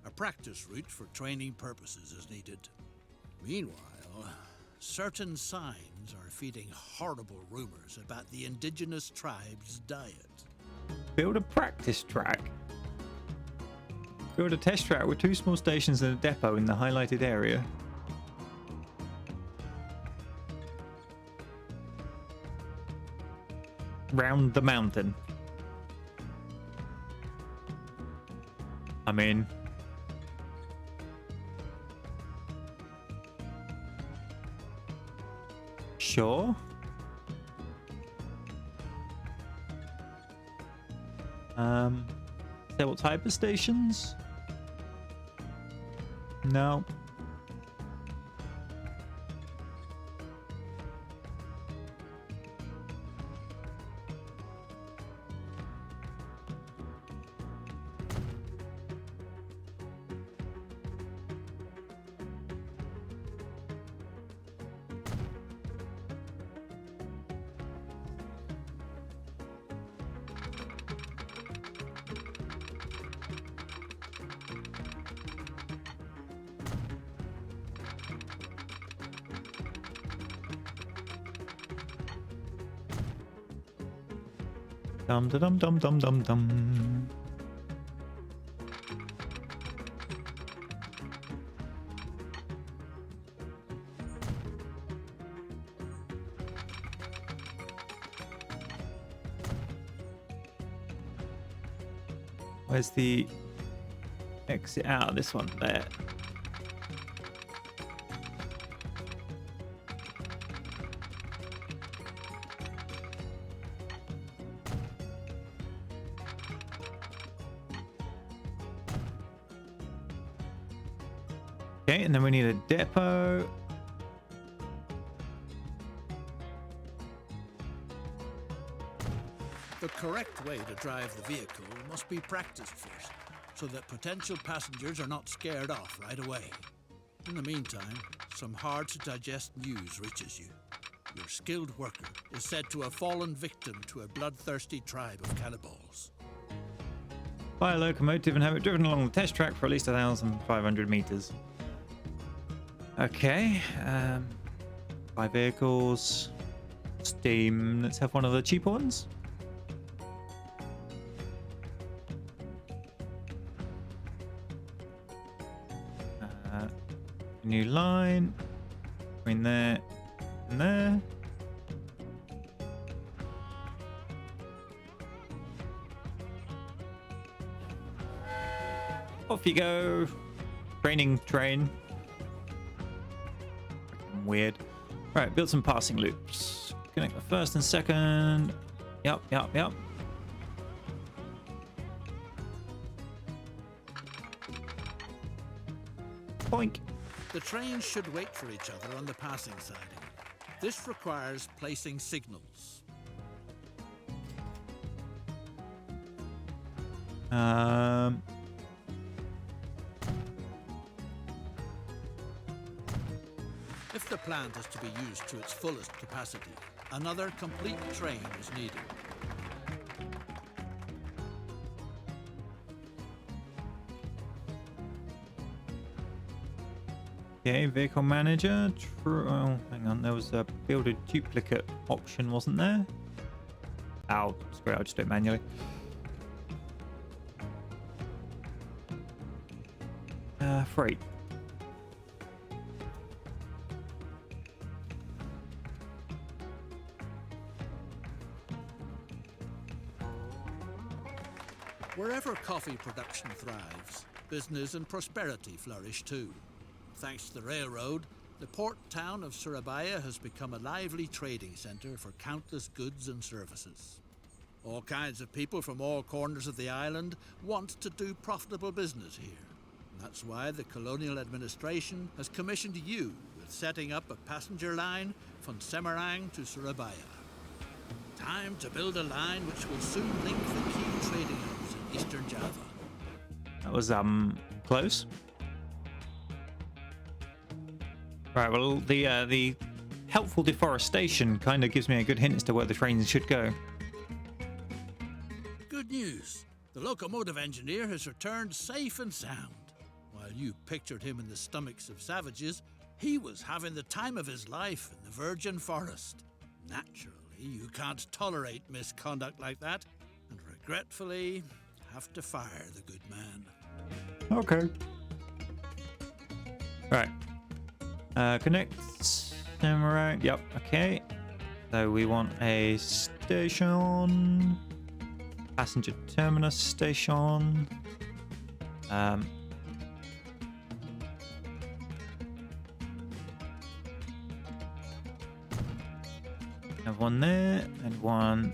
A practice route for training purposes is needed. Meanwhile, certain signs are feeding horrible rumors about the indigenous tribe's diet. Build a practice track. Build a test track with 2 small stations and a depot in the highlighted area. Round the mountain. I mean, sure. Say what type of stations? No. Dum dum dum dum dum dum. Where's the exit out of this one? There. Okay, and then we need a depot. The correct way to drive the vehicle must be practiced first, so that potential passengers are not scared off right away. In the meantime, some hard-to-digest news reaches you. Your skilled worker is said to have fallen victim to a bloodthirsty tribe of cannibals. Buy a locomotive and have it driven along the test track for at least 1,500 meters. Okay. Buy vehicles. Steam. Let's have one of the cheaper ones. New line. Between there and there. Off you go. Training train. Freaking weird. Right, build some passing loops. Connect the first and second. Yep. Boink. The trains should wait for each other on the passing siding. This requires placing signals. If the plant is to be used to its fullest capacity, another complete train is needed. Okay, vehicle manager. Oh, hang on, there was a build a duplicate option, wasn't there? Ow, screw it, I'll just do it manually. Freight. Wherever coffee production thrives, business and prosperity flourish too. Thanks to the railroad, the port town of Surabaya has become a lively trading centre for countless goods and services. All kinds of people from all corners of the island want to do profitable business here. That's why the colonial administration has commissioned you with setting up a passenger line from Semarang to Surabaya. Time to build a line which will soon link the key trading hubs in eastern Java. That was close. Right, well, the helpful deforestation kind of gives me a good hint as to where the trains should go. Good news. The locomotive engineer has returned safe and sound. While you pictured him in the stomachs of savages, he was having the time of his life in the virgin forest. Naturally, you can't tolerate misconduct like that, and regretfully have to fire the good man. Okay. Right. Connect Semarang. Yep. Okay. So we want a station, passenger terminus station. Have one there and one.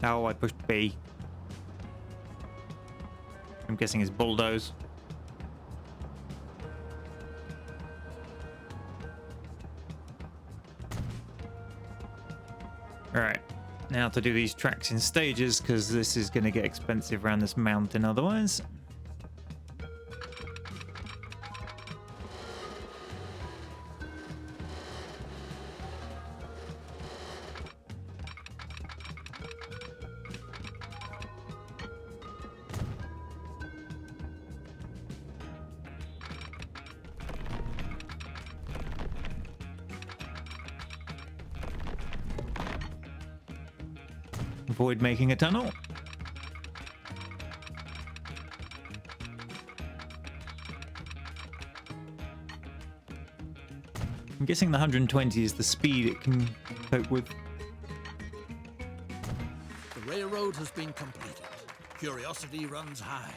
Oh, I pushed B. I'm guessing it's bulldoze. Alright, now to do these tracks in stages, because this is going to get expensive around this mountain otherwise. Avoid making a tunnel. I'm guessing the 120 is the speed it can cope with. The railroad has been completed. Curiosity runs high.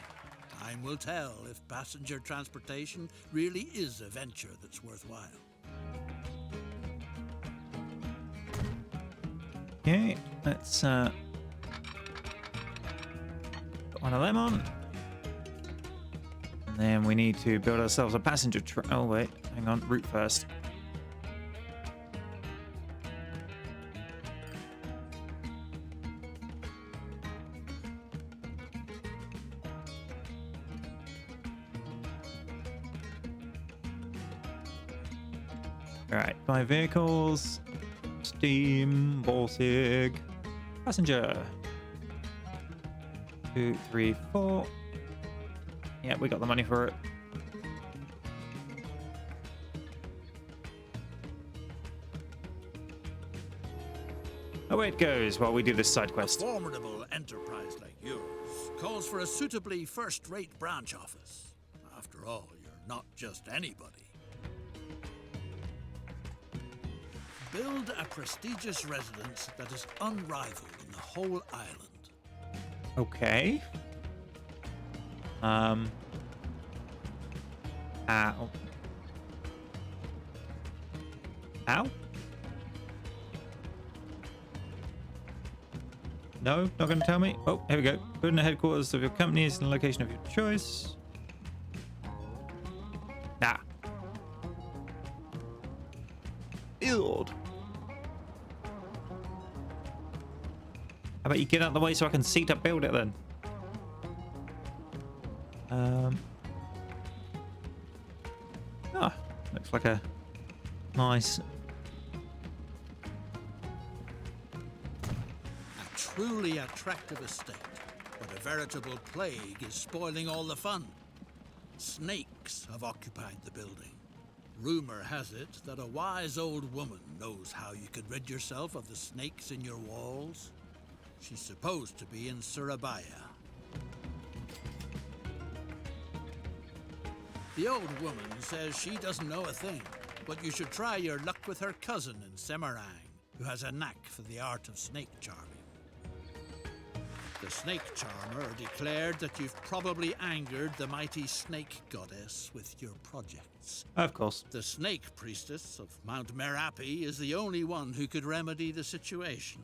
Time will tell if passenger transportation really is a venture that's worthwhile. Okay, let's put one of them on. And then we need to build ourselves a passenger train. Oh wait, hang on, route first. Alright, 5 vehicles. Steam, Baltic, passenger. 2, 3, 4. Yeah, we got the money for it. Away it goes while we do this side A quest. formidable enterprise like yours calls for a suitably first-rate branch office. After all, you're not just anybody. Build a prestigious residence that is unrivaled in the whole island. Okay. Ow. Ow? No, not going to tell me. Oh, here we go. Put in the headquarters of your company is the location of your choice. Ah. Build. How about you get out of the way so I can see to build it then? Looks like a nice. A truly attractive estate, but a veritable plague is spoiling all the fun. Snakes have occupied the building. Rumor has it that a wise old woman knows how you could rid yourself of the snakes in your walls. She's supposed to be in Surabaya. The old woman says she doesn't know a thing, but you should try your luck with her cousin in Semarang, who has a knack for the art of snake charming. The snake charmer declared that you've probably angered the mighty snake goddess with your projects. Of course. The snake priestess of Mount Merapi is the only one who could remedy the situation.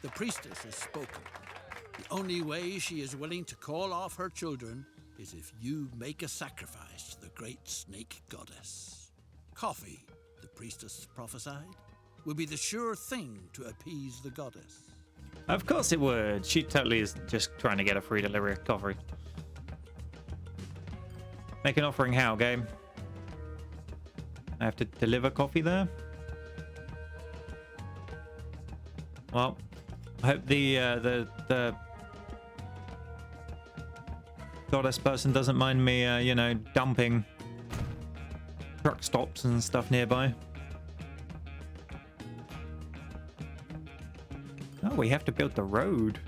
The priestess has spoken. The only way she is willing to call off her children is if you make a sacrifice to the great snake goddess. Coffee, the priestess prophesied, will be the sure thing to appease the goddess. Of course it would. She totally is just trying to get a free delivery of coffee. Make an offering how, game? I have to deliver coffee there? Well, I hope the goddess person doesn't mind me, you know, dumping truck stops and stuff nearby. Oh, we have to build the road.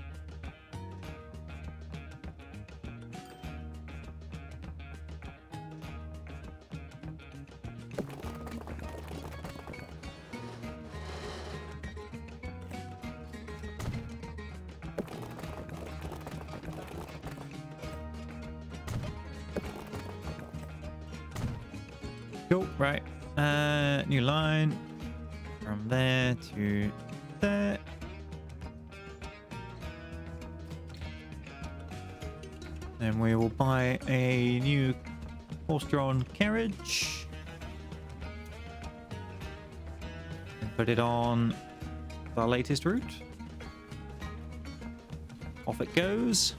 Cool, right. New line from there to there. Then we will buy a new horse-drawn carriage and put it on the latest route. Off it goes.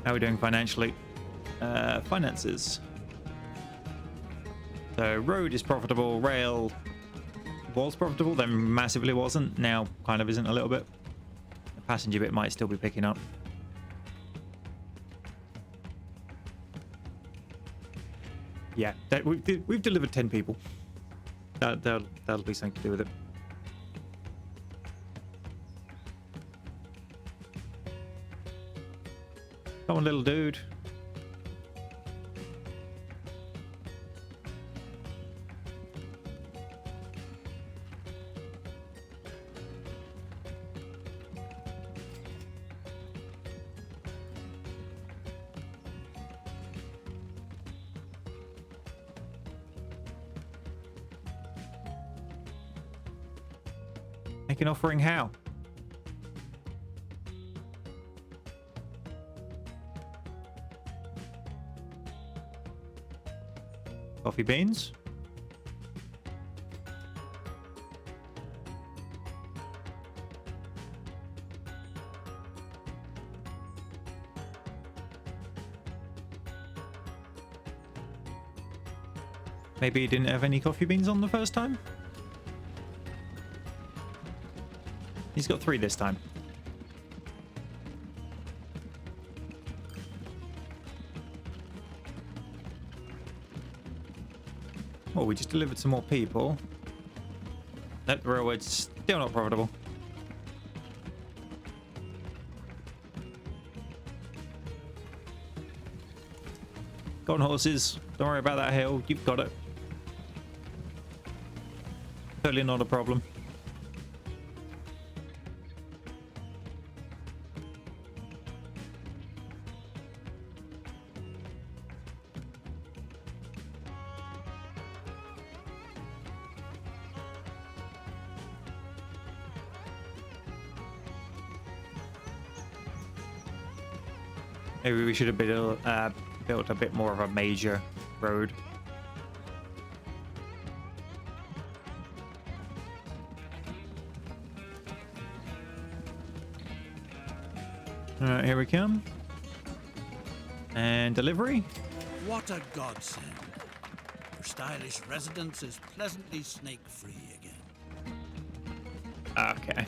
How are we doing financially? Finances. So road is profitable, rail was profitable, then massively wasn't, now kind of isn't a little bit. The passenger bit might still be picking up. Yeah, we've delivered 10 people. That'll be something to do with it. Come on, little dude. Make an offering how? Coffee beans. Maybe he didn't have any coffee beans on the first time? He's got 3 this time. Oh, we just delivered some more people. Nope, the railroad's still not profitable. Go on, horses. Don't worry about that hill. You've got it. Totally not a problem. Maybe we should have built a bit more of a major road. Alright, here we come. And delivery. What a godsend. Your stylish residence is pleasantly snake-free again. Okay.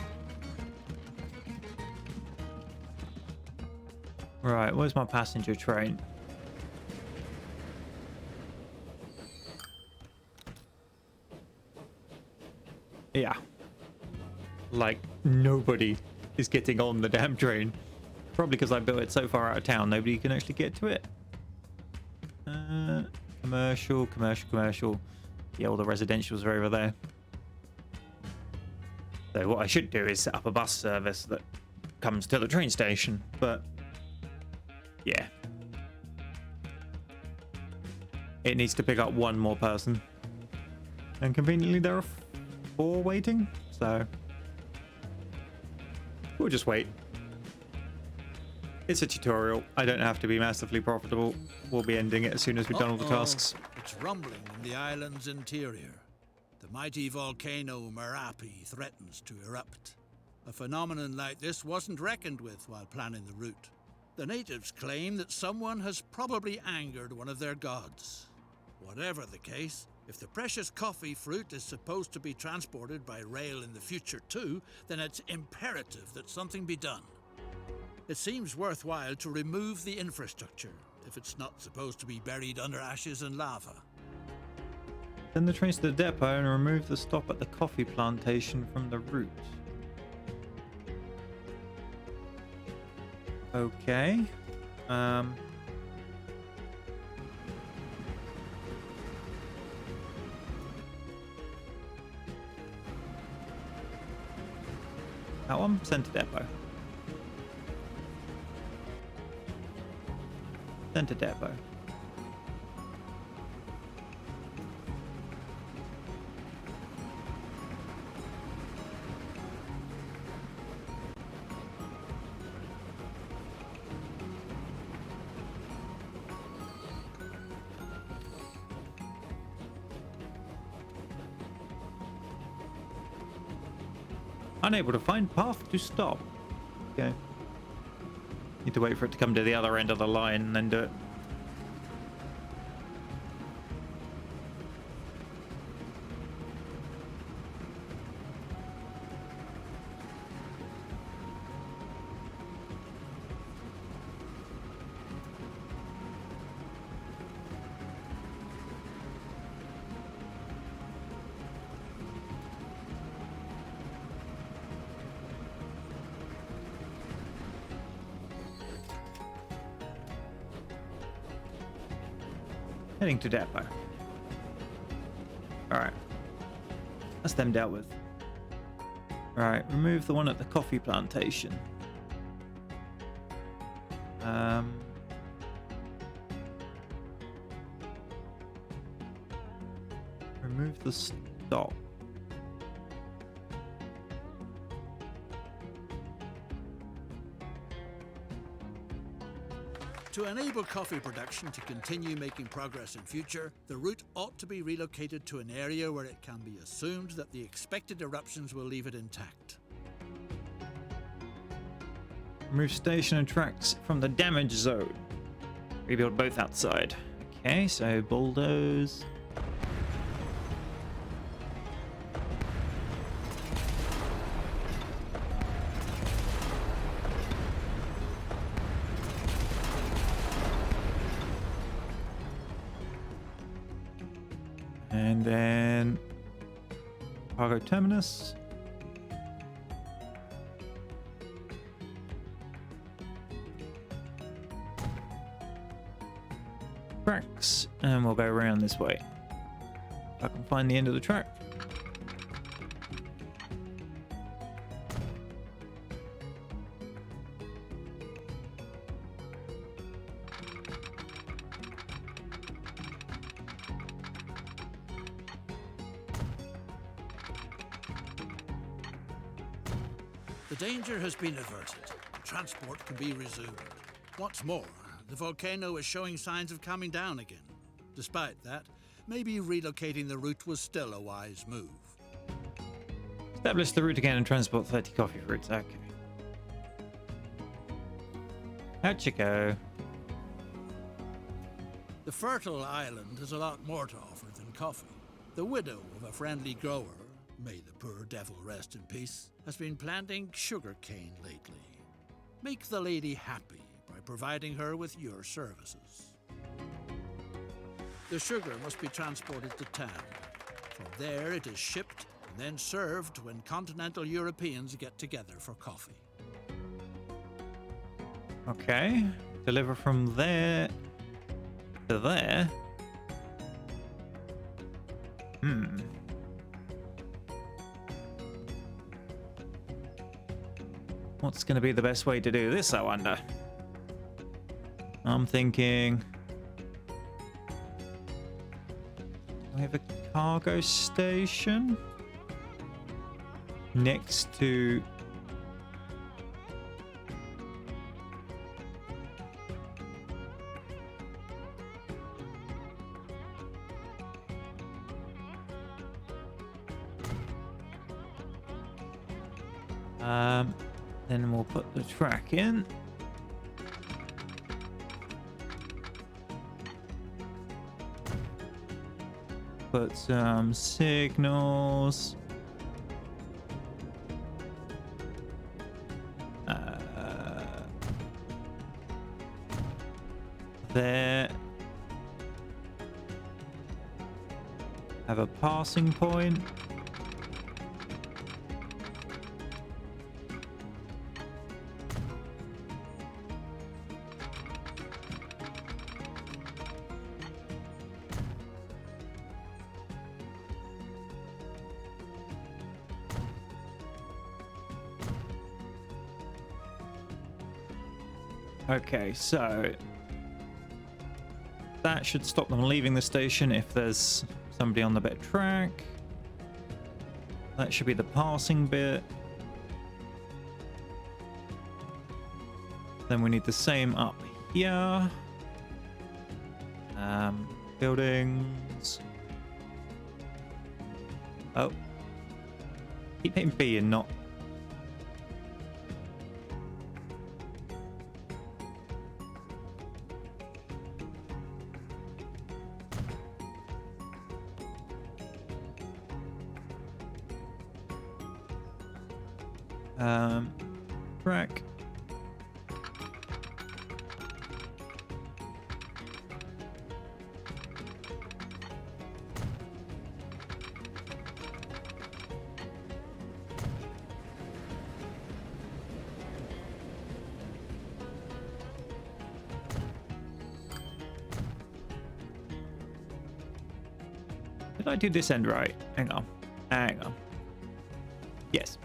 Right, where's my passenger train? Yeah. Like, nobody is getting on the damn train. Probably because I built it so far out of town, nobody can actually get to it. Commercial, commercial, commercial. Yeah, all the residentials are over there. So what I should do is set up a bus service that comes to the train station, but yeah. It needs to pick up one more person. And conveniently there are 4 waiting, so we'll just wait. It's a tutorial. I don't have to be massively profitable. We'll be ending it as soon as we've done all the tasks. It's rumbling in the island's interior. The mighty volcano Merapi threatens to erupt. A phenomenon like this wasn't reckoned with while planning the route. The natives claim that someone has probably angered one of their gods. Whatever the case, if the precious coffee fruit is supposed to be transported by rail in the future too, then it's imperative that something be done. It seems worthwhile to remove the infrastructure if it's not supposed to be buried under ashes and lava. Send the trains to the depot and remove the stop at the coffee plantation from the route. Okay. That one? Send to depot. Send to depot. Unable to find path to stop. Okay. Need to wait for it to come to the other end of the line and then do it. Heading to depot. Alright. That's them dealt with. Alright, remove the one at the coffee plantation. Remove the stop. To enable coffee production to continue making progress in future, the route ought to be relocated to an area where it can be assumed that the expected eruptions will leave it intact. Remove station and tracks from the damage zone. Rebuild both outside. Okay, so bulldoze. And then cargo terminus. Tracks, and we'll go around this way. If I can find the end of the track. The danger has been averted. Transport can be resumed. What's more, the volcano is showing signs of calming down again. Despite that, maybe relocating the route was still a wise move. Establish the route again and transport 30 coffee fruits. Okay. Out you go. The fertile island has a lot more to offer than coffee. The widow of a friendly grower, may the poor devil rest in peace, has been planting sugarcane lately. Make the lady happy by providing her with your services. The sugar must be transported to town. From there it is shipped, and then served when continental Europeans get together for coffee. Okay. Deliver from there to there. Hmm. What's going to be the best way to do this, I wonder? I'm thinking... We have a cargo station next to... Then we'll put the track in. Put some signals. There. Have a passing point. Okay, so that should stop them leaving the station if there's somebody on the better track. That should be the passing bit. Then we need the same up here. Buildings. Oh. Keep hitting B and not... Track. Did I do this end right? Hang on. Hang on. Yes.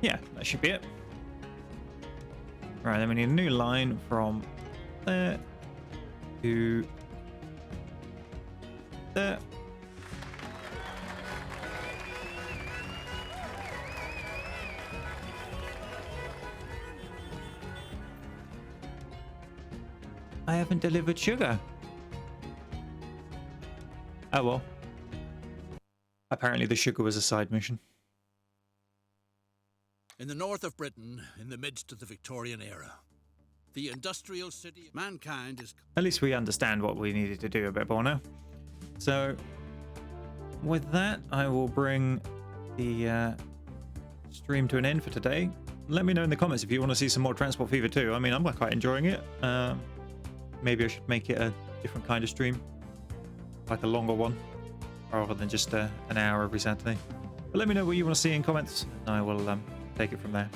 Yeah, that should be it. Right, then we need a new line from there to there. I haven't delivered sugar. Oh well. Apparently the sugar was a side mission. In the north of Britain, in the midst of the Victorian era, the industrial city, mankind is... At least we understand what we needed to do a bit more now. So, with that, I will bring the stream to an end for today. Let me know in the comments if you want to see some more Transport Fever 2. I mean, I'm quite enjoying it. Maybe I should make it a different kind of stream. Like a longer one. Rather than just an hour every Saturday. But let me know what you want to see in comments. And I will take it from there.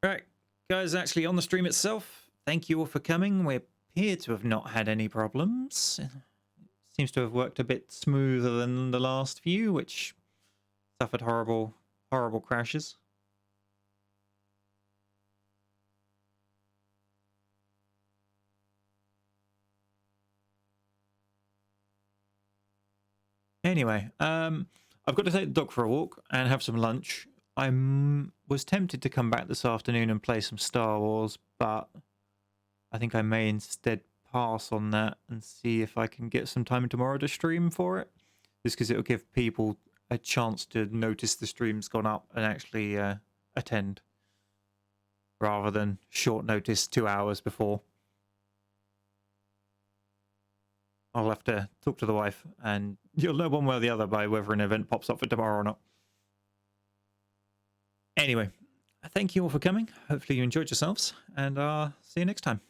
Alright, guys, actually on the stream itself, thank you all for coming. We appear to have not had any problems. It seems to have worked a bit smoother than the last few, which suffered horrible crashes. Anyway, I've got to take the dog for a walk and have some lunch. I was tempted to come back this afternoon and play some Star Wars, but I think I may instead pass on that and see if I can get some time tomorrow to stream for it. Just because it'll give people a chance to notice the stream's gone up and actually attend. Rather than short notice 2 hours before. I'll have to talk to the wife and you'll know one way or the other by whether an event pops up for tomorrow or not. Anyway, thank you all for coming. Hopefully you enjoyed yourselves, and see you next time.